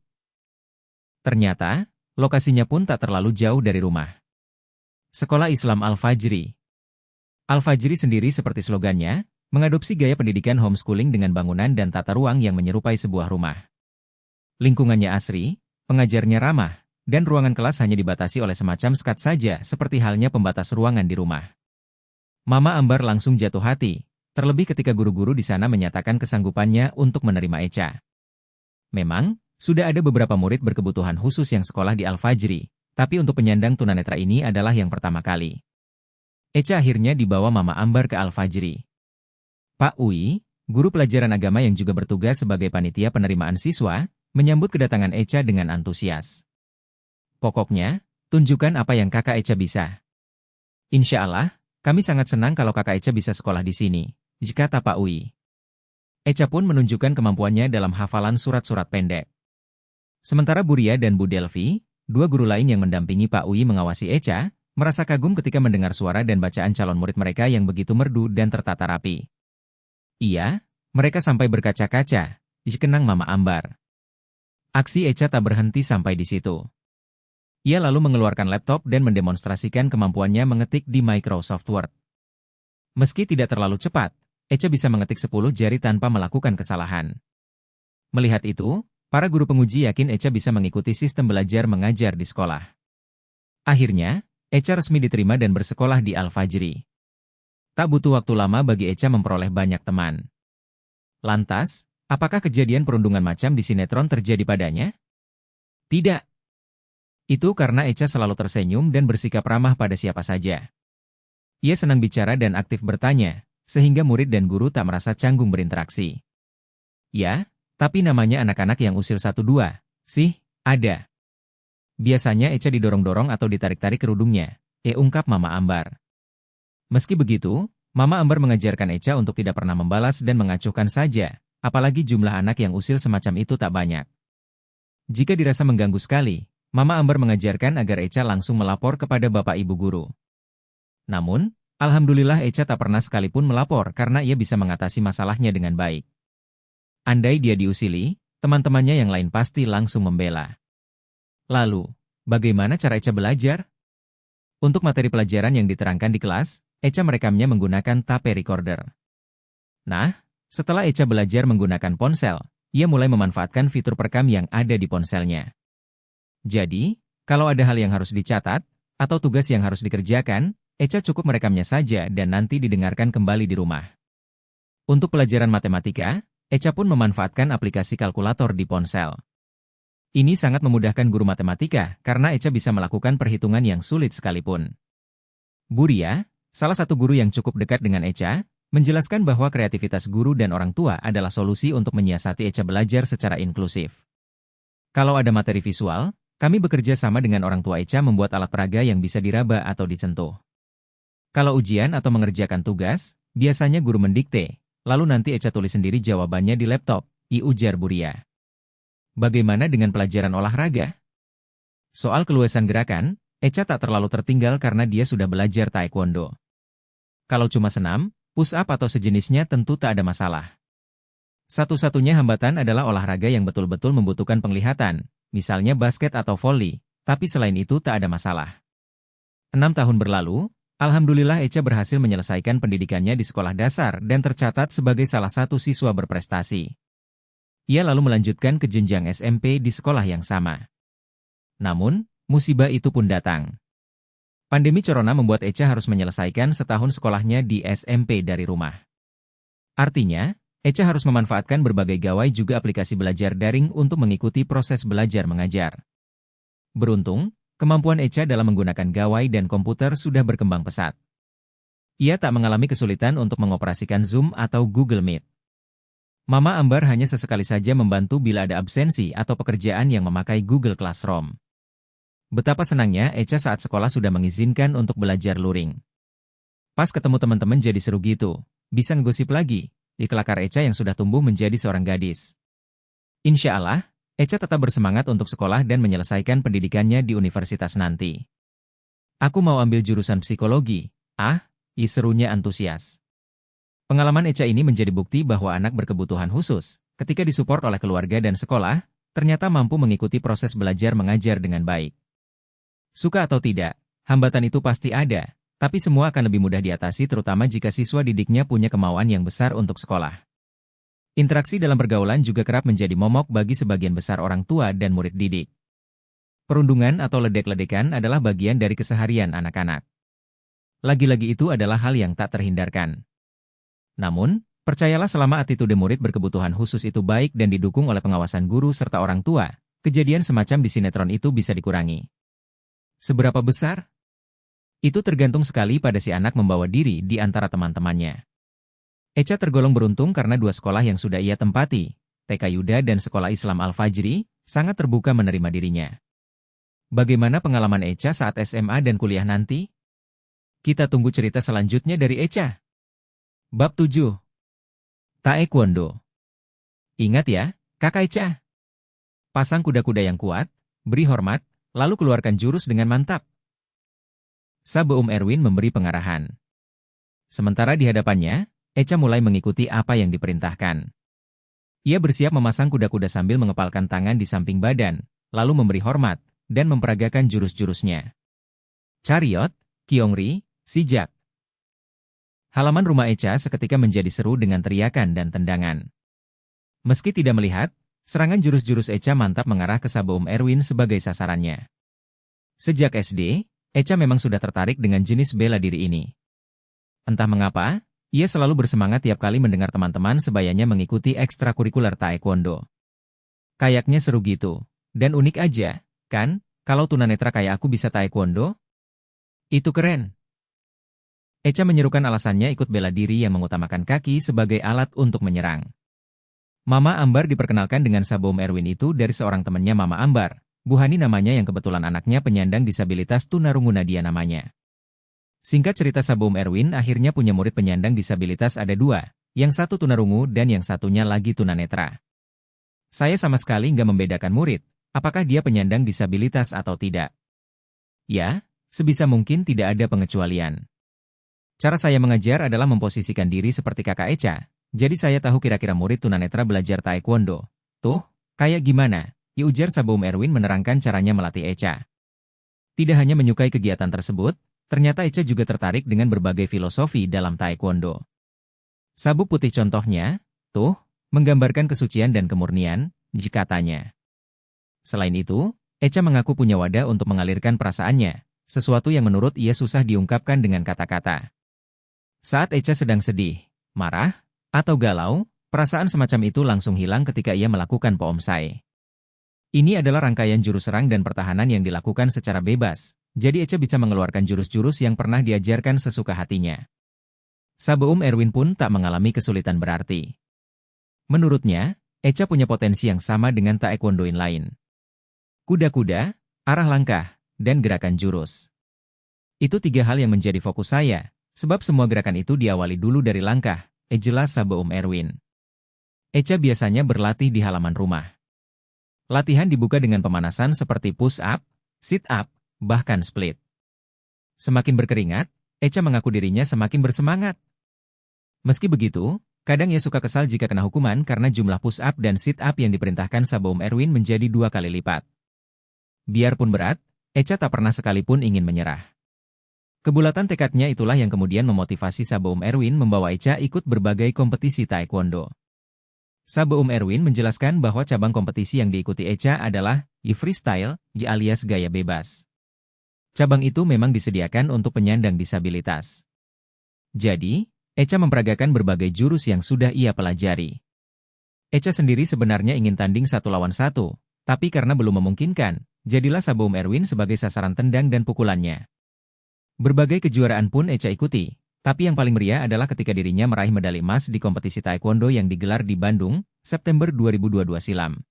Ternyata, lokasinya pun tak terlalu jauh dari rumah. Sekolah Islam Al-Fajri. Al-Fajri sendiri seperti slogannya, mengadopsi gaya pendidikan homeschooling dengan bangunan dan tata ruang yang menyerupai sebuah rumah. Lingkungannya asri, pengajarnya ramah, dan ruangan kelas hanya dibatasi oleh semacam skat saja seperti halnya pembatas ruangan di rumah. Mama Ambar langsung jatuh hati, terlebih ketika guru-guru di sana menyatakan kesanggupannya untuk menerima Echa. Memang, sudah ada beberapa murid berkebutuhan khusus yang sekolah di Al-Fajri, tapi untuk penyandang tunanetra ini adalah yang pertama kali. Echa akhirnya dibawa Mama Ambar ke Al-Fajri. Pak Uyi, guru pelajaran agama yang juga bertugas sebagai panitia penerimaan siswa, menyambut kedatangan Echa dengan antusias. Pokoknya, tunjukkan apa yang kakak Echa bisa. Insya Allah, kami sangat senang kalau kakak Echa bisa sekolah di sini, kata Pak Uyi. Echa pun menunjukkan kemampuannya dalam hafalan surat-surat pendek. Sementara Bu Ria dan Bu Delvi, dua guru lain yang mendampingi Pak Uyi mengawasi Echa, merasa kagum ketika mendengar suara dan bacaan calon murid mereka yang begitu merdu dan tertata rapi. Iya, mereka sampai berkaca-kaca, dikenang Mama Ambar. Aksi Echa tak berhenti sampai di situ. Ia lalu mengeluarkan laptop dan mendemonstrasikan kemampuannya mengetik di Microsoft Word. Meski tidak terlalu cepat, Echa bisa mengetik 10 jari tanpa melakukan kesalahan. Melihat itu, para guru penguji yakin Echa bisa mengikuti sistem belajar mengajar di sekolah. Akhirnya, Echa resmi diterima dan bersekolah di Al-Fajri. Tak butuh waktu lama bagi Echa memperoleh banyak teman. Lantas, Apakah kejadian perundungan macam di sinetron terjadi padanya? Tidak. Itu karena Echa selalu tersenyum dan bersikap ramah pada siapa saja. Ia senang bicara dan aktif bertanya, sehingga murid dan guru tak merasa canggung berinteraksi. Ya, tapi namanya anak-anak yang usil 1-2, sih, ada. Biasanya Echa didorong-dorong atau ditarik-tarik kerudungnya, ungkap Mama Ambar. Meski begitu, Mama Ambar mengajarkan Echa untuk tidak pernah membalas dan mengacuhkan saja, apalagi jumlah anak yang usil semacam itu tak banyak. Jika dirasa mengganggu sekali, Mama Ambar mengajarkan agar Echa langsung melapor kepada Bapak Ibu guru. Namun, alhamdulillah Echa tak pernah sekalipun melapor karena ia bisa mengatasi masalahnya dengan baik. Andai dia diusili, teman-temannya yang lain pasti langsung membela. Lalu, bagaimana cara Echa belajar? Untuk materi pelajaran yang diterangkan di kelas, Echa merekamnya menggunakan tape recorder. Nah, setelah Echa belajar menggunakan ponsel, ia mulai memanfaatkan fitur perekam yang ada di ponselnya. Jadi, kalau ada hal yang harus dicatat, atau tugas yang harus dikerjakan, Echa cukup merekamnya saja dan nanti didengarkan kembali di rumah. Untuk pelajaran matematika, Echa pun memanfaatkan aplikasi kalkulator di ponsel. Ini sangat memudahkan guru matematika karena Echa bisa melakukan perhitungan yang sulit sekalipun. Buria, salah satu guru yang cukup dekat dengan Echa, menjelaskan bahwa kreativitas guru dan orang tua adalah solusi untuk menyiasati Echa belajar secara inklusif. Kalau ada materi visual, kami bekerja sama dengan orang tua Echa membuat alat peraga yang bisa diraba atau disentuh. Kalau ujian atau mengerjakan tugas, biasanya guru mendikte, lalu nanti Echa tulis sendiri jawabannya di laptop, ujar Buria. Bagaimana dengan pelajaran olahraga? Soal keluasan gerakan, Echa tak terlalu tertinggal karena dia sudah belajar taekwondo. Kalau cuma senam, push-up atau sejenisnya tentu tak ada masalah. Satu-satunya hambatan adalah olahraga yang betul-betul membutuhkan penglihatan, misalnya basket atau voli, tapi selain itu tak ada masalah. 6 tahun berlalu, alhamdulillah Echa berhasil menyelesaikan pendidikannya di sekolah dasar dan tercatat sebagai salah satu siswa berprestasi. Ia lalu melanjutkan ke jenjang SMP di sekolah yang sama. Namun, musibah itu pun datang. Pandemi corona membuat Echa harus menyelesaikan setahun sekolahnya di SMP dari rumah. Artinya, Echa harus memanfaatkan berbagai gawai juga aplikasi belajar daring untuk mengikuti proses belajar mengajar. Beruntung, kemampuan Echa dalam menggunakan gawai dan komputer sudah berkembang pesat. Ia tak mengalami kesulitan untuk mengoperasikan Zoom atau Google Meet. Mama Ambar hanya sesekali saja membantu bila ada absensi atau pekerjaan yang memakai Google Classroom. Betapa senangnya Echa saat sekolah sudah mengizinkan untuk belajar luring. Pas ketemu teman-teman jadi seru gitu, bisa ngegosip lagi, di kelakar Echa yang sudah tumbuh menjadi seorang gadis. Insya Allah, Echa tetap bersemangat untuk sekolah dan menyelesaikan pendidikannya di universitas nanti. Aku mau ambil jurusan psikologi, serunya antusias. Pengalaman Echa ini menjadi bukti bahwa anak berkebutuhan khusus, ketika disupport oleh keluarga dan sekolah, ternyata mampu mengikuti proses belajar mengajar dengan baik. Suka atau tidak, hambatan itu pasti ada, tapi semua akan lebih mudah diatasi terutama jika siswa didiknya punya kemauan yang besar untuk sekolah. Interaksi dalam pergaulan juga kerap menjadi momok bagi sebagian besar orang tua dan murid didik. Perundungan atau ledek-ledekan adalah bagian dari keseharian anak-anak. Lagi-lagi itu adalah hal yang tak terhindarkan. Namun, percayalah selama attitude murid berkebutuhan khusus itu baik dan didukung oleh pengawasan guru serta orang tua, kejadian semacam di sinetron itu bisa dikurangi. Seberapa besar? Itu tergantung sekali pada si anak membawa diri di antara teman-temannya. Echa tergolong beruntung karena 2 sekolah yang sudah ia tempati, TK Yuda dan Sekolah Islam Al-Fajri, sangat terbuka menerima dirinya. Bagaimana pengalaman Echa saat SMA dan kuliah nanti? Kita tunggu cerita selanjutnya dari Echa. Bab 7. Taekwondo. Ingat ya, Kakak Echa. Pasang kuda-kuda yang kuat, beri hormat, lalu keluarkan jurus dengan mantap. Sabe Erwin memberi pengarahan. Sementara di hadapannya, Echa mulai mengikuti apa yang diperintahkan. Ia bersiap memasang kuda-kuda sambil mengepalkan tangan di samping badan, lalu memberi hormat, dan memperagakan jurus-jurusnya. Chariot, Kyongri, Sijak. Halaman rumah Echa seketika menjadi seru dengan teriakan dan tendangan. Meski tidak melihat, serangan jurus-jurus Echa mantap mengarah ke Sabe Erwin sebagai sasarannya. Sejak SD, Echa memang sudah tertarik dengan jenis bela diri ini. Entah mengapa, Ia selalu bersemangat tiap kali mendengar teman-teman sebayanya mengikuti ekstrakurikuler taekwondo. Kayaknya seru gitu. Dan unik aja, kan? Kalau tunanetra kayak aku bisa taekwondo? Itu keren. Echa menyerukan alasannya ikut bela diri yang mengutamakan kaki sebagai alat untuk menyerang. Mama Ambar diperkenalkan dengan Saboom Erwin itu dari seorang temannya Mama Ambar, Bu Hani namanya yang kebetulan anaknya penyandang disabilitas tunarungu Nadia namanya. Singkat cerita Saboom Erwin akhirnya punya murid penyandang disabilitas ada dua, yang satu tunarungu dan yang satunya lagi tunanetra. Saya sama sekali nggak membedakan murid, apakah dia penyandang disabilitas atau tidak. Ya, sebisa mungkin tidak ada pengecualian. Cara saya mengajar adalah memposisikan diri seperti kakak Echa, jadi saya tahu kira-kira murid tunanetra belajar taekwondo. Tuh, kayak gimana? Ujar Saboom Erwin menerangkan caranya melatih Echa. Tidak hanya menyukai kegiatan tersebut, ternyata Echa juga tertarik dengan berbagai filosofi dalam taekwondo. Sabuk putih contohnya, tuh, menggambarkan kesucian dan kemurnian, katanya. Selain itu, Echa mengaku punya wadah untuk mengalirkan perasaannya, sesuatu yang menurut ia susah diungkapkan dengan kata-kata. Saat Echa sedang sedih, marah, atau galau, perasaan semacam itu langsung hilang ketika ia melakukan Poomsae. Ini adalah rangkaian jurus serang dan pertahanan yang dilakukan secara bebas, jadi Echa bisa mengeluarkan jurus-jurus yang pernah diajarkan sesuka hatinya. Saboom Erwin pun tak mengalami kesulitan berarti. Menurutnya, Echa punya potensi yang sama dengan taekwondoin lain. Kuda-kuda, arah langkah, dan gerakan jurus. Itu tiga hal yang menjadi fokus saya, sebab semua gerakan itu diawali dulu dari langkah, jelas Saboom Erwin. Echa biasanya berlatih di halaman rumah. Latihan dibuka dengan pemanasan seperti push-up, sit-up, bahkan split. Semakin berkeringat, Echa mengaku dirinya semakin bersemangat. Meski begitu, kadang ia suka kesal jika kena hukuman karena jumlah push-up dan sit-up yang diperintahkan Saboom Erwin menjadi 2 kali lipat. Biarpun berat, Echa tak pernah sekalipun ingin menyerah. Kebulatan tekadnya itulah yang kemudian memotivasi Saboom Erwin membawa Echa ikut berbagai kompetisi taekwondo. Saboom Erwin menjelaskan bahwa cabang kompetisi yang diikuti Echa adalah freestyle, alias gaya bebas. Cabang itu memang disediakan untuk penyandang disabilitas. Jadi, Echa memperagakan berbagai jurus yang sudah ia pelajari. Echa sendiri sebenarnya ingin tanding 1 lawan 1, tapi karena belum memungkinkan, jadilah Saboom Erwin sebagai sasaran tendang dan pukulannya. Berbagai kejuaraan pun Echa ikuti, tapi yang paling meriah adalah ketika dirinya meraih medali emas di kompetisi taekwondo yang digelar di Bandung, September 2022 silam.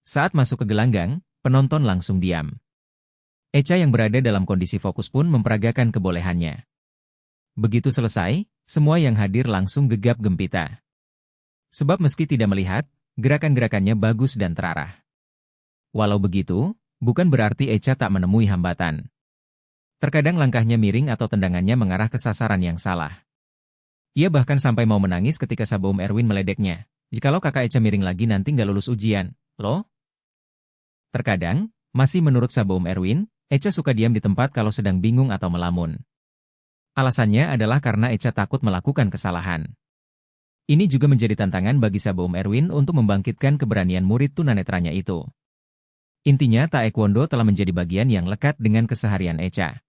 Saat masuk ke gelanggang, penonton langsung diam. Echa yang berada dalam kondisi fokus pun memperagakan kebolehannya. Begitu selesai, semua yang hadir langsung gegap gempita. Sebab meski tidak melihat, gerakan-gerakannya bagus dan terarah. Walau begitu, bukan berarti Echa tak menemui hambatan. Terkadang langkahnya miring atau tendangannya mengarah ke sasaran yang salah. Ia bahkan sampai mau menangis ketika Saboom Erwin meledeknya. Jikalau kakak Echa miring lagi nanti nggak lulus ujian, loh? Terkadang, masih menurut Saboom Erwin, Echa suka diam di tempat kalau sedang bingung atau melamun. Alasannya adalah karena Echa takut melakukan kesalahan. Ini juga menjadi tantangan bagi Saboom Erwin untuk membangkitkan keberanian murid tunanetranya itu. Intinya taekwondo telah menjadi bagian yang lekat dengan keseharian Echa.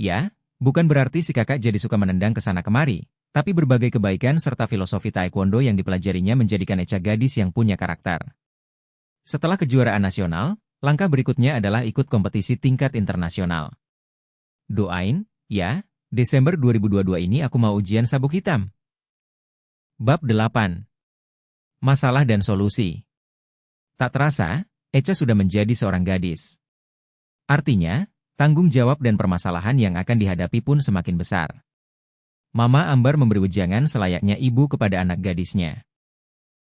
Ya, bukan berarti si kakak jadi suka menendang ke sana kemari, tapi berbagai kebaikan serta filosofi taekwondo yang dipelajarinya menjadikan Echa gadis yang punya karakter. Setelah kejuaraan nasional, langkah berikutnya adalah ikut kompetisi tingkat internasional. Doain, ya, Desember 2022 ini aku mau ujian sabuk hitam. Bab 8. Masalah dan solusi. Tak terasa, Echa sudah menjadi seorang gadis. Artinya, tanggung jawab dan permasalahan yang akan dihadapi pun semakin besar. Mama Ambar memberi wejangan selayaknya ibu kepada anak gadisnya.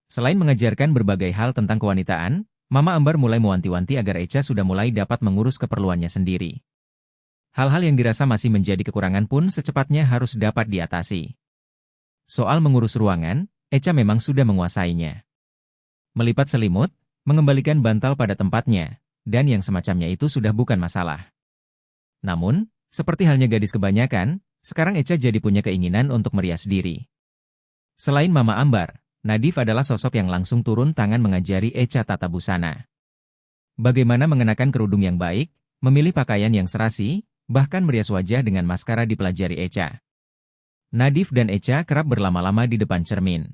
Selain mengajarkan berbagai hal tentang kewanitaan, Mama Ambar mulai mewanti-wanti agar Echa sudah mulai dapat mengurus keperluannya sendiri. Hal-hal yang dirasa masih menjadi kekurangan pun secepatnya harus dapat diatasi. Soal mengurus ruangan, Echa memang sudah menguasainya. Melipat selimut, mengembalikan bantal pada tempatnya, dan yang semacamnya itu sudah bukan masalah. Namun, seperti halnya gadis kebanyakan, sekarang Echa jadi punya keinginan untuk merias diri. Selain Mama Ambar, Nadif adalah sosok yang langsung turun tangan mengajari Echa tata busana. Bagaimana mengenakan kerudung yang baik, memilih pakaian yang serasi, bahkan merias wajah dengan maskara dipelajari Echa. Nadif dan Echa kerap berlama-lama di depan cermin.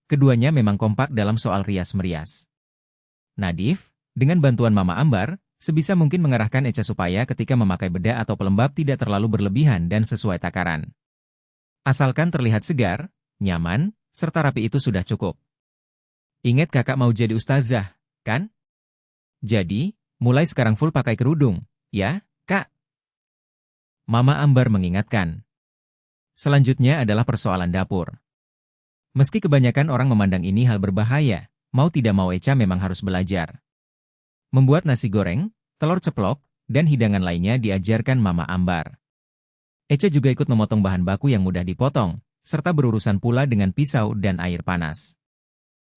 Keduanya memang kompak dalam soal rias-merias. Nadif, dengan bantuan Mama Ambar, sebisa mungkin mengarahkan Echa supaya ketika memakai bedak atau pelembab tidak terlalu berlebihan dan sesuai takaran. Asalkan terlihat segar, nyaman, serta rapi itu sudah cukup. Ingat kakak mau jadi ustazah, kan? Jadi, mulai sekarang full pakai kerudung, ya, Kak? Mama Ambar mengingatkan. Selanjutnya adalah persoalan dapur. Meski kebanyakan orang memandang ini hal berbahaya, mau tidak mau Echa memang harus belajar. Membuat nasi goreng, telur ceplok, dan hidangan lainnya diajarkan Mama Ambar. Echa juga ikut memotong bahan baku yang mudah dipotong, serta berurusan pula dengan pisau dan air panas.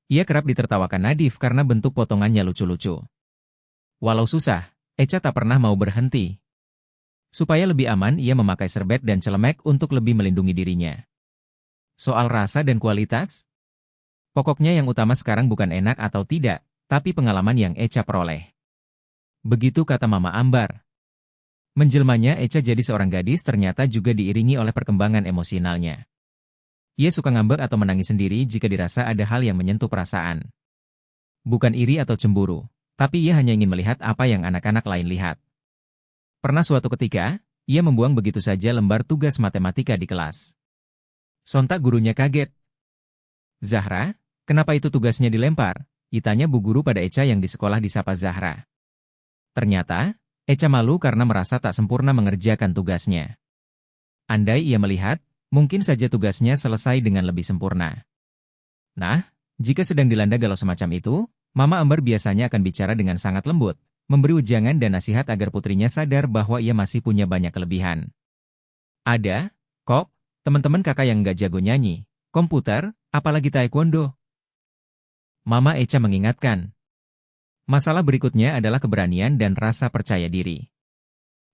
Ia kerap ditertawakan Nadif karena bentuk potongannya lucu-lucu. Walau susah, Echa tak pernah mau berhenti. Supaya lebih aman, ia memakai serbet dan celemek untuk lebih melindungi dirinya. Soal rasa dan kualitas? Pokoknya yang utama sekarang bukan enak atau tidak, tapi pengalaman yang Echa peroleh. Begitu kata Mama Ambar. Menjelmanya Echa jadi seorang gadis ternyata juga diiringi oleh perkembangan emosionalnya. Ia suka ngambek atau menangis sendiri jika dirasa ada hal yang menyentuh perasaan. Bukan iri atau cemburu, tapi ia hanya ingin melihat apa yang anak-anak lain lihat. Pernah suatu ketika, ia membuang begitu saja lembar tugas matematika di kelas. Sontak gurunya kaget. "Zahra, kenapa itu tugasnya dilempar?" Ditanya bu guru pada Echa yang di sekolah disapa Zahra. Ternyata, Echa malu karena merasa tak sempurna mengerjakan tugasnya. Andai ia melihat, mungkin saja tugasnya selesai dengan lebih sempurna. Nah, jika sedang dilanda galau semacam itu, Mama Ambar biasanya akan bicara dengan sangat lembut, memberi ujangan dan nasihat agar putrinya sadar bahwa ia masih punya banyak kelebihan. Ada, kok, teman-teman kakak yang nggak jago nyanyi, komputer, apalagi taekwondo. Mama Echa mengingatkan. Masalah berikutnya adalah keberanian dan rasa percaya diri.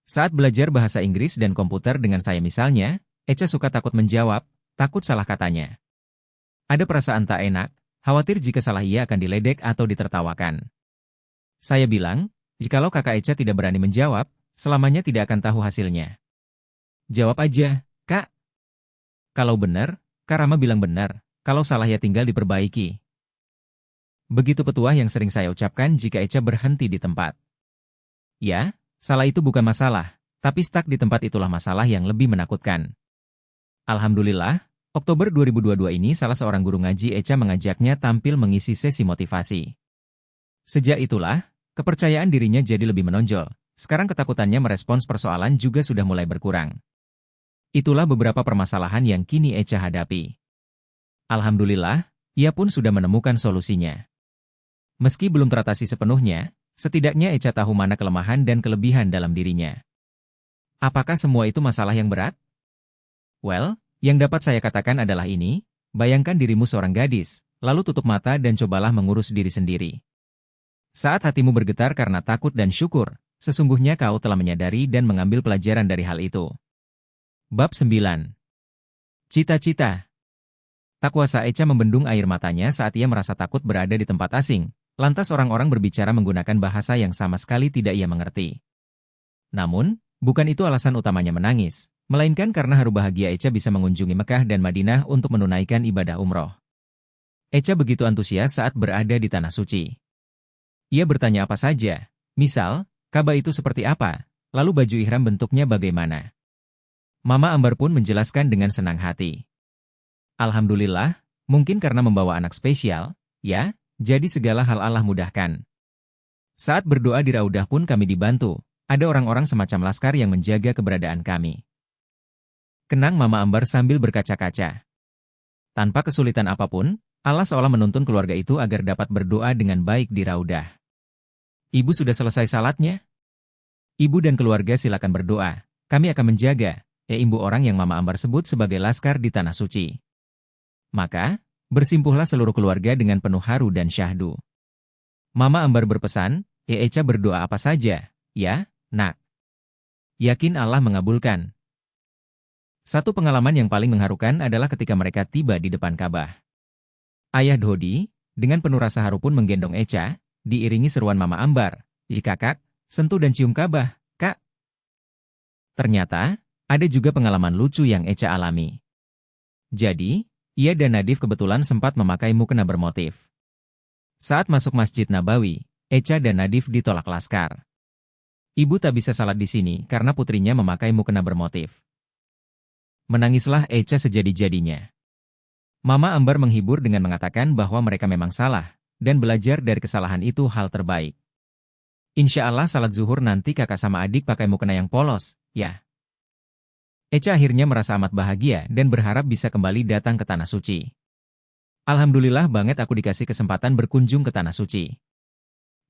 Saat belajar bahasa Inggris dan komputer dengan saya misalnya, Echa suka takut menjawab, takut salah katanya. Ada perasaan tak enak, khawatir jika salah ia akan diledek atau ditertawakan. Saya bilang, jikalau kakak Echa tidak berani menjawab, selamanya tidak akan tahu hasilnya. Jawab aja, Kak. Kalau benar, Kak Rama bilang benar, kalau salah ya tinggal diperbaiki. Begitu petuah yang sering saya ucapkan jika Echa berhenti di tempat. Ya, salah itu bukan masalah, tapi stuck di tempat itulah masalah yang lebih menakutkan. Alhamdulillah, Oktober 2022 ini salah seorang guru ngaji Echa mengajaknya tampil mengisi sesi motivasi. Sejak itulah, kepercayaan dirinya jadi lebih menonjol. Sekarang ketakutannya merespons persoalan juga sudah mulai berkurang. Itulah beberapa permasalahan yang kini Echa hadapi. Alhamdulillah, ia pun sudah menemukan solusinya. Meski belum teratasi sepenuhnya, setidaknya Echa tahu mana kelemahan dan kelebihan dalam dirinya. Apakah semua itu masalah yang berat? Well, yang dapat saya katakan adalah ini, bayangkan dirimu seorang gadis, lalu tutup mata dan cobalah mengurus diri sendiri. Saat hatimu bergetar karena takut dan syukur, sesungguhnya kau telah menyadari dan mengambil pelajaran dari hal itu. Bab 9. Cita-cita. Tak kuasa Echa membendung air matanya saat ia merasa takut berada di tempat asing, lantas orang-orang berbicara menggunakan bahasa yang sama sekali tidak ia mengerti. Namun, bukan itu alasan utamanya menangis, melainkan karena haru bahagia Echa bisa mengunjungi Mekah dan Madinah untuk menunaikan ibadah umroh. Echa begitu antusias saat berada di Tanah Suci. Ia bertanya apa saja, misal, Ka'bah itu seperti apa, lalu baju ihram bentuknya bagaimana. Mama Ambar pun menjelaskan dengan senang hati. Alhamdulillah, mungkin karena membawa anak spesial, ya, jadi segala hal Allah mudahkan. Saat berdoa di Raudah pun kami dibantu, ada orang-orang semacam laskar yang menjaga keberadaan kami. Kenang Mama Ambar sambil berkaca-kaca. Tanpa kesulitan apapun, Allah seolah menuntun keluarga itu agar dapat berdoa dengan baik di Raudah. Ibu sudah selesai salatnya? Ibu dan keluarga silakan berdoa, kami akan menjaga, imbu orang yang Mama Ambar sebut sebagai laskar di Tanah Suci. Maka, bersimpuhlah seluruh keluarga dengan penuh haru dan syahdu. Mama Ambar berpesan, Echa berdoa apa saja, ya, nak. Yakin Allah mengabulkan. Satu pengalaman yang paling mengharukan adalah ketika mereka tiba di depan Ka'bah. Ayah Dodi, dengan penuh rasa haru pun menggendong Echa, diiringi seruan Mama Ambar, Kakak, sentuh dan cium Ka'bah, Kak. Ternyata, ada juga pengalaman lucu yang Echa alami. Jadi, ia dan Nadif kebetulan sempat memakai mukena bermotif. Saat masuk Masjid Nabawi, Echa dan Nadif ditolak laskar. Ibu tak bisa salat di sini karena putrinya memakai mukena bermotif. Menangislah Echa sejadi-jadinya. Mama Ambar menghibur dengan mengatakan bahwa mereka memang salah, dan belajar dari kesalahan itu hal terbaik. Insya Allah salat zuhur nanti kakak sama adik pakai mukena yang polos, ya. Echa akhirnya merasa amat bahagia dan berharap bisa kembali datang ke Tanah Suci. Alhamdulillah banget aku dikasih kesempatan berkunjung ke Tanah Suci.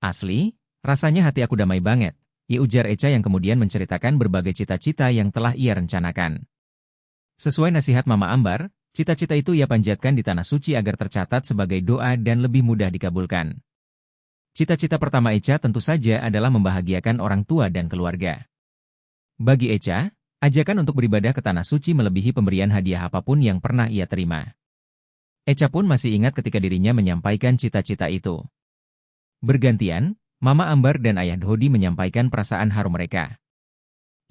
Asli, rasanya hati aku damai banget, ya ujar Echa yang kemudian menceritakan berbagai cita-cita yang telah ia rencanakan. Sesuai nasihat Mama Ambar, cita-cita itu ia panjatkan di Tanah Suci agar tercatat sebagai doa dan lebih mudah dikabulkan. Cita-cita pertama Echa tentu saja adalah membahagiakan orang tua dan keluarga. Bagi Echa, ajakan untuk beribadah ke Tanah Suci melebihi pemberian hadiah apapun yang pernah ia terima. Echa pun masih ingat ketika dirinya menyampaikan cita-cita itu. Bergantian, Mama Ambar dan Ayah Dhodi menyampaikan perasaan haru mereka.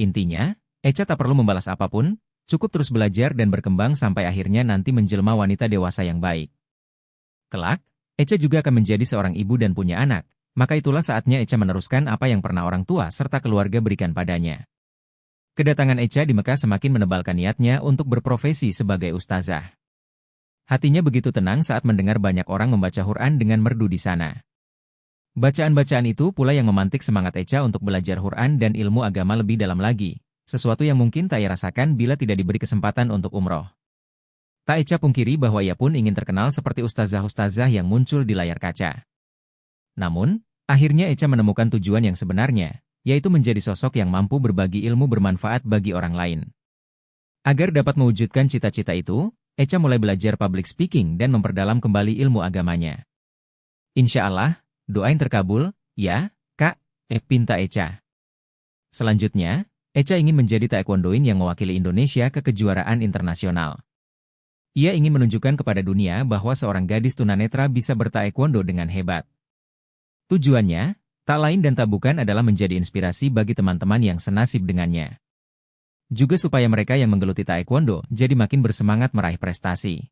Intinya, Echa tak perlu membalas apapun, cukup terus belajar dan berkembang sampai akhirnya nanti menjelma wanita dewasa yang baik. Kelak, Echa juga akan menjadi seorang ibu dan punya anak, maka itulah saatnya Echa meneruskan apa yang pernah orang tua serta keluarga berikan padanya. Kedatangan Echa di Mekah semakin menebalkan niatnya untuk berprofesi sebagai ustazah. Hatinya begitu tenang saat mendengar banyak orang membaca Quran dengan merdu di sana. Bacaan-bacaan itu pula yang memantik semangat Echa untuk belajar Quran dan ilmu agama lebih dalam lagi, sesuatu yang mungkin tak ia rasakan bila tidak diberi kesempatan untuk umroh. Tak Echa pungkiri bahwa ia pun ingin terkenal seperti ustazah-ustazah yang muncul di layar kaca. Namun, akhirnya Echa menemukan tujuan yang sebenarnya, yaitu menjadi sosok yang mampu berbagi ilmu bermanfaat bagi orang lain. Agar dapat mewujudkan cita-cita itu, Echa mulai belajar public speaking dan memperdalam kembali ilmu agamanya. Insya Allah, doain terkabul, ya, Kak, pinta Echa. Selanjutnya, Echa ingin menjadi taekwondoin yang mewakili Indonesia ke kejuaraan internasional. Ia ingin menunjukkan kepada dunia bahwa seorang gadis tunanetra bisa bertaekwondo dengan hebat. Tujuannya, tak lain dan tak bukan adalah menjadi inspirasi bagi teman-teman yang senasib dengannya. Juga supaya mereka yang menggeluti taekwondo jadi makin bersemangat meraih prestasi.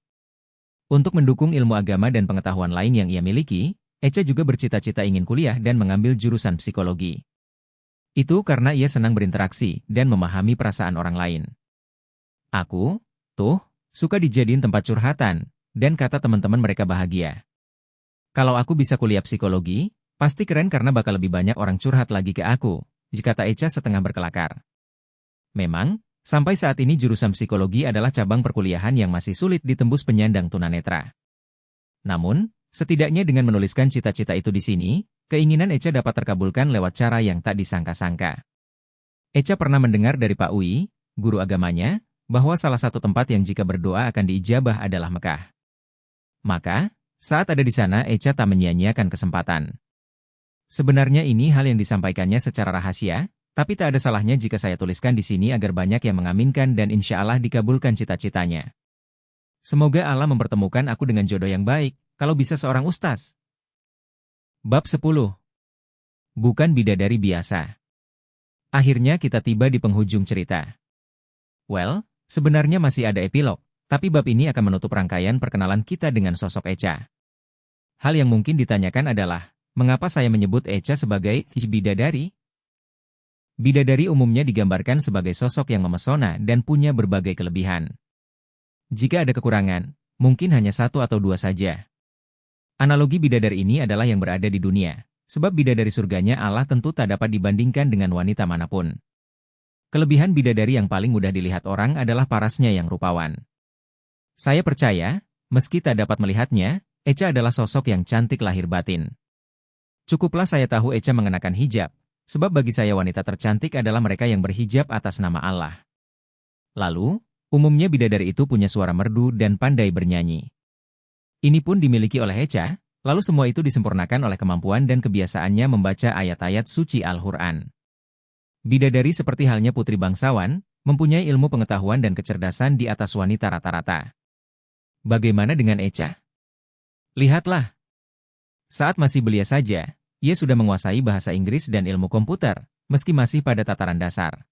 Untuk mendukung ilmu agama dan pengetahuan lain yang ia miliki, Echa juga bercita-cita ingin kuliah dan mengambil jurusan psikologi. Itu karena ia senang berinteraksi dan memahami perasaan orang lain. Aku, suka dijadiin tempat curhatan, dan kata teman-teman mereka bahagia. Kalau aku bisa kuliah psikologi, pasti keren karena bakal lebih banyak orang curhat lagi ke aku, kata Echa setengah berkelakar. Memang, sampai saat ini jurusan psikologi adalah cabang perkuliahan yang masih sulit ditembus penyandang tunanetra. Namun, setidaknya dengan menuliskan cita-cita itu di sini, keinginan Echa dapat terkabulkan lewat cara yang tak disangka-sangka. Echa pernah mendengar dari Pak Ui, guru agamanya, bahwa salah satu tempat yang jika berdoa akan diijabah adalah Mekah. Maka, saat ada di sana Echa tak menyia-nyiakan kesempatan. Sebenarnya ini hal yang disampaikannya secara rahasia, tapi tak ada salahnya jika saya tuliskan di sini agar banyak yang mengaminkan dan insya Allah dikabulkan cita-citanya. Semoga Allah mempertemukan aku dengan jodoh yang baik, kalau bisa seorang ustaz. Bab 10. Bukan bidadari biasa. Akhirnya kita tiba di penghujung cerita. Well, sebenarnya masih ada epilog, tapi bab ini akan menutup rangkaian perkenalan kita dengan sosok Echa. Hal yang mungkin ditanyakan adalah, mengapa saya menyebut Echa sebagai bidadari? Bidadari umumnya digambarkan sebagai sosok yang memesona dan punya berbagai kelebihan. Jika ada kekurangan, mungkin hanya satu atau dua saja. Analogi bidadari ini adalah yang berada di dunia, sebab bidadari surganya Allah tentu tak dapat dibandingkan dengan wanita manapun. Kelebihan bidadari yang paling mudah dilihat orang adalah parasnya yang rupawan. Saya percaya, meski tak dapat melihatnya, Echa adalah sosok yang cantik lahir batin. Cukuplah saya tahu Echa mengenakan hijab, sebab bagi saya wanita tercantik adalah mereka yang berhijab atas nama Allah. Lalu, umumnya bidadari itu punya suara merdu dan pandai bernyanyi. Ini pun dimiliki oleh Echa, lalu semua itu disempurnakan oleh kemampuan dan kebiasaannya membaca ayat-ayat suci Al-Quran. Bidadari seperti halnya putri bangsawan, mempunyai ilmu pengetahuan dan kecerdasan di atas wanita rata-rata. Bagaimana dengan Echa? Lihatlah. Saat masih belia saja, ia sudah menguasai bahasa Inggris dan ilmu komputer, meski masih pada tataran dasar.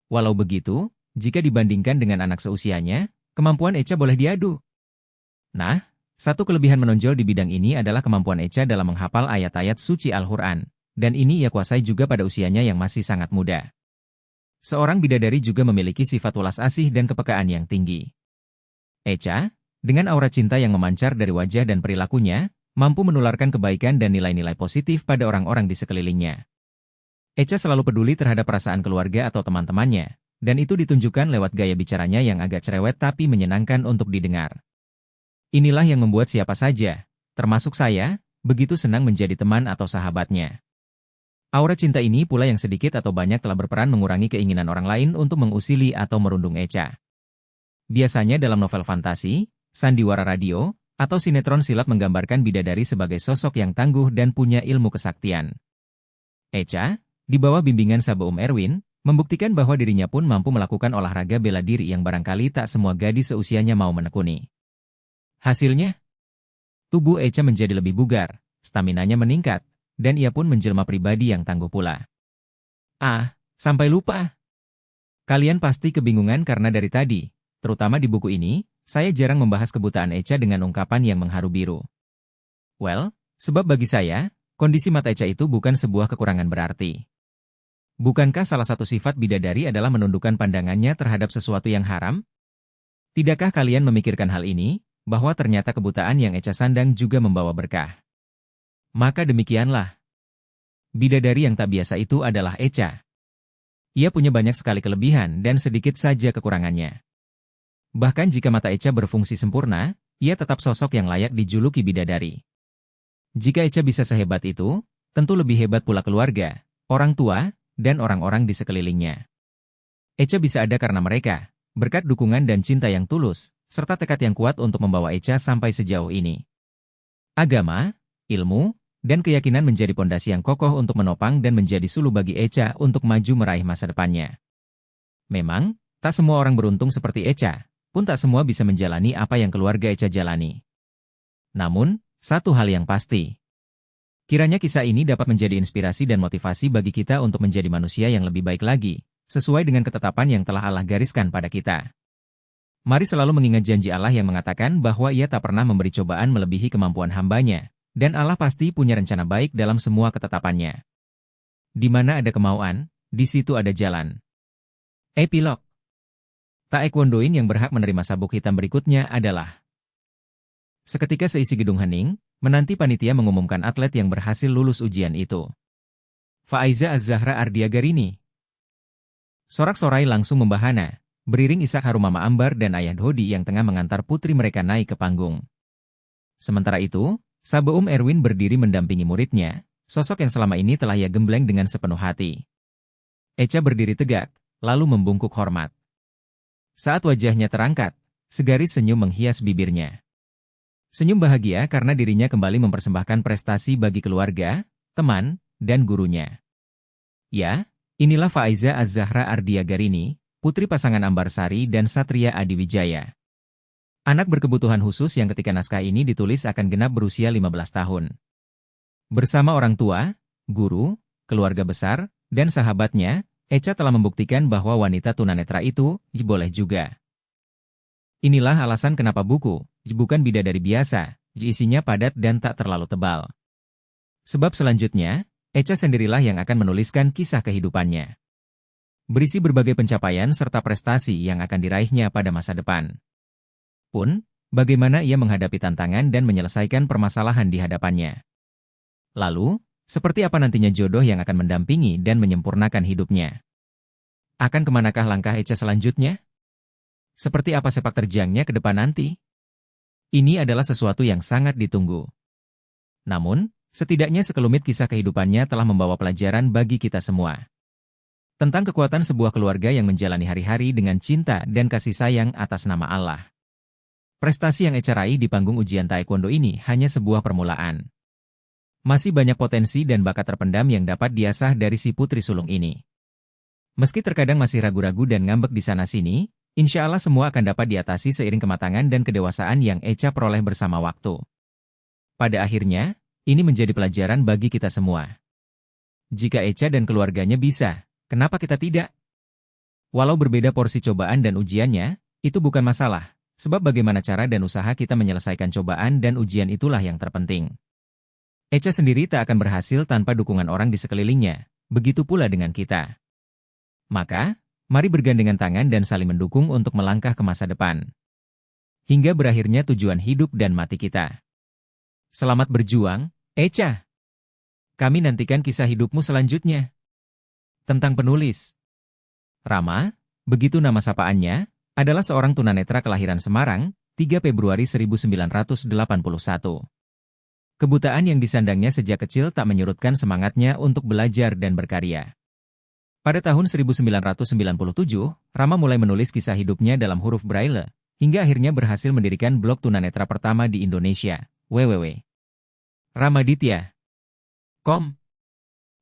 Walau begitu, jika dibandingkan dengan anak seusianya, kemampuan Echa boleh diadu. Nah, satu kelebihan menonjol di bidang ini adalah kemampuan Echa dalam menghafal ayat-ayat suci Al-Quran, dan ini ia kuasai juga pada usianya yang masih sangat muda. Seorang bidadari juga memiliki sifat welas asih dan kepekaan yang tinggi. Echa, dengan aura cinta yang memancar dari wajah dan perilakunya, mampu menularkan kebaikan dan nilai-nilai positif pada orang-orang di sekelilingnya. Echa selalu peduli terhadap perasaan keluarga atau teman-temannya, dan itu ditunjukkan lewat gaya bicaranya yang agak cerewet tapi menyenangkan untuk didengar. Inilah yang membuat siapa saja, termasuk saya, begitu senang menjadi teman atau sahabatnya. Aura cinta ini pula yang sedikit atau banyak telah berperan mengurangi keinginan orang lain untuk mengusili atau merundung Echa. Biasanya dalam novel fantasi, sandiwara radio, atau sinetron silat menggambarkan bidadari sebagai sosok yang tangguh dan punya ilmu kesaktian. Echa, di bawah bimbingan Sabeum Erwin, membuktikan bahwa dirinya pun mampu melakukan olahraga bela diri yang barangkali tak semua gadis seusianya mau menekuni. Hasilnya, tubuh Echa menjadi lebih bugar, staminanya meningkat, dan ia pun menjelma pribadi yang tangguh pula. Sampai lupa. Kalian pasti kebingungan karena dari tadi, terutama di buku ini, saya jarang membahas kebutaan Echa dengan ungkapan yang mengharu biru. Well, sebab bagi saya, kondisi mata Echa itu bukan sebuah kekurangan berarti. Bukankah salah satu sifat bidadari adalah menundukkan pandangannya terhadap sesuatu yang haram? Tidakkah kalian memikirkan hal ini? Bahwa ternyata kebutaan yang Echa sandang juga membawa berkah. Maka demikianlah. Bidadari yang tak biasa itu adalah Echa. Ia punya banyak sekali kelebihan dan sedikit saja kekurangannya. Bahkan jika mata Echa berfungsi sempurna, ia tetap sosok yang layak dijuluki bidadari. Jika Echa bisa sehebat itu, tentu lebih hebat pula keluarga, orang tua, dan orang-orang di sekelilingnya. Echa bisa ada karena mereka, berkat dukungan dan cinta yang tulus, serta tekad yang kuat untuk membawa Echa sampai sejauh ini. Agama, ilmu, dan keyakinan menjadi pondasi yang kokoh untuk menopang dan menjadi suluh bagi Echa untuk maju meraih masa depannya. Memang, tak semua orang beruntung seperti Echa, pun tak semua bisa menjalani apa yang keluarga Echa jalani. Namun, satu hal yang pasti. Kiranya kisah ini dapat menjadi inspirasi dan motivasi bagi kita untuk menjadi manusia yang lebih baik lagi, sesuai dengan ketetapan yang telah Allah gariskan pada kita. Mari selalu mengingat janji Allah yang mengatakan bahwa Ia tak pernah memberi cobaan melebihi kemampuan hambanya, dan Allah pasti punya rencana baik dalam semua ketetapannya. Di mana ada kemauan, di situ ada jalan. Epilog. Taekwondoin yang berhak menerima sabuk hitam berikutnya adalah seketika seisi gedung hening, menanti panitia mengumumkan atlet yang berhasil lulus ujian itu. Faiza Az-Zahra Ardiagarini. Sorak-sorai langsung membahana. Beriring isak harum Mama Ambar dan Ayah Dodi yang tengah mengantar putri mereka naik ke panggung. Sementara itu, Sabeum Erwin berdiri mendampingi muridnya, sosok yang selama ini telah ia gembleng dengan sepenuh hati. Echa berdiri tegak, lalu membungkuk hormat. Saat wajahnya terangkat, segaris senyum menghias bibirnya. Senyum bahagia karena dirinya kembali mempersembahkan prestasi bagi keluarga, teman, dan gurunya. Ya, inilah Faiza Az-Zahra Ardiagarini, putri pasangan Ambarsari dan Satria Adiwijaya. Anak berkebutuhan khusus yang ketika naskah ini ditulis akan genap berusia 15 tahun. Bersama orang tua, guru, keluarga besar, dan sahabatnya, Echa telah membuktikan bahwa wanita tunanetra itu boleh juga. Inilah alasan kenapa buku, bukan bidadari biasa, isinya padat dan tak terlalu tebal. Sebab selanjutnya, Echa sendirilah yang akan menuliskan kisah kehidupannya. Berisi berbagai pencapaian serta prestasi yang akan diraihnya pada masa depan. Pun, bagaimana ia menghadapi tantangan dan menyelesaikan permasalahan di hadapannya. Lalu, seperti apa nantinya jodoh yang akan mendampingi dan menyempurnakan hidupnya. Akan kemanakah langkah Echa selanjutnya? Seperti apa sepak terjangnya ke depan nanti? Ini adalah sesuatu yang sangat ditunggu. Namun, setidaknya sekelumit kisah kehidupannya telah membawa pelajaran bagi kita semua. Tentang kekuatan sebuah keluarga yang menjalani hari-hari dengan cinta dan kasih sayang atas nama Allah. Prestasi yang Echa raih di panggung ujian taekwondo ini hanya sebuah permulaan. Masih banyak potensi dan bakat terpendam yang dapat diasah dari si putri sulung ini. Meski terkadang masih ragu-ragu dan ngambek di sana-sini, insya Allah semua akan dapat diatasi seiring kematangan dan kedewasaan yang Echa peroleh bersama waktu. Pada akhirnya, ini menjadi pelajaran bagi kita semua. Jika Echa dan keluarganya bisa, kenapa kita tidak? Walau berbeda porsi cobaan dan ujiannya, itu bukan masalah, Sebab bagaimana cara dan usaha kita menyelesaikan cobaan dan ujian itulah yang terpenting. Echa sendiri tak akan berhasil tanpa dukungan orang di sekelilingnya, begitu pula dengan kita. Maka, mari bergandengan tangan dan saling mendukung untuk melangkah ke masa depan. Hingga berakhirnya tujuan hidup dan mati kita. Selamat berjuang, Echa! Kami nantikan kisah hidupmu selanjutnya. Tentang penulis. Rama, begitu nama sapaannya, adalah seorang tunanetra kelahiran Semarang, 3 Februari 1981. Kebutaan yang disandangnya sejak kecil tak menyurutkan semangatnya untuk belajar dan berkarya. Pada tahun 1997, Rama mulai menulis kisah hidupnya dalam huruf Braille, hingga akhirnya berhasil mendirikan blog tunanetra pertama di Indonesia, www.ramaditya.com.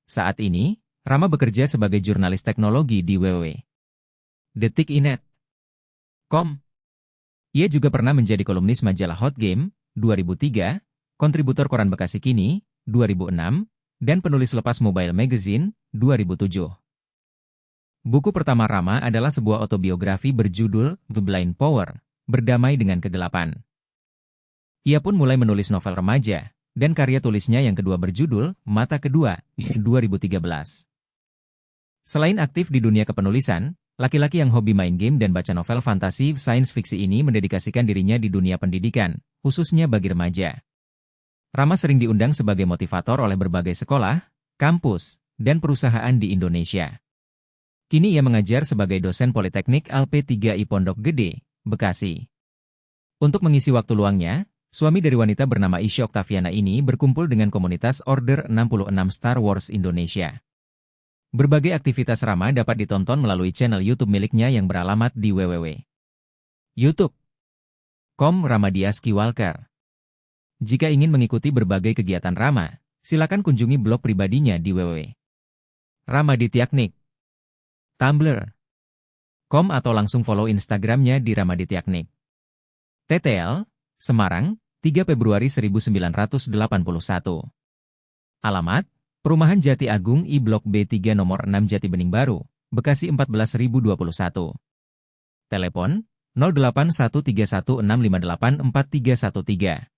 Saat ini, Rama bekerja sebagai jurnalis teknologi di www.detik.com. Ia juga pernah menjadi kolumnis majalah Hot Game, 2003, kontributor koran Bekasi Kini, 2006, dan penulis lepas Mobile Magazine, 2007. Buku pertama Rama adalah sebuah autobiografi berjudul The Blind Power, Berdamai dengan Kegelapan. Ia pun mulai menulis novel remaja, dan karya tulisnya yang kedua berjudul Mata Kedua, 2013. Selain aktif di dunia kepenulisan, laki-laki yang hobi main game dan baca novel fantasi sains fiksi ini mendedikasikan dirinya di dunia pendidikan, khususnya bagi remaja. Rama sering diundang sebagai motivator oleh berbagai sekolah, kampus, dan perusahaan di Indonesia. Kini ia mengajar sebagai dosen Politeknik Alp3I Pondok Gede, Bekasi. Untuk mengisi waktu luangnya, suami dari wanita bernama Isya Oktaviana ini berkumpul dengan komunitas Order 66 Star Wars Indonesia. Berbagai aktivitas Rama dapat ditonton melalui channel YouTube miliknya yang beralamat di www.youtube.com Ramadiaski Walker. Jika ingin mengikuti berbagai kegiatan Rama, silakan kunjungi blog pribadinya di www.ramaditya.com, Tumblr.com atau langsung follow Instagramnya di Ramaditya. TTL, Semarang, 3 Februari 1981. Alamat, Perumahan Jati Agung I Blok B3 Nomor 6 Jati Bening Baru, Bekasi 14021. Telepon, 081316584313.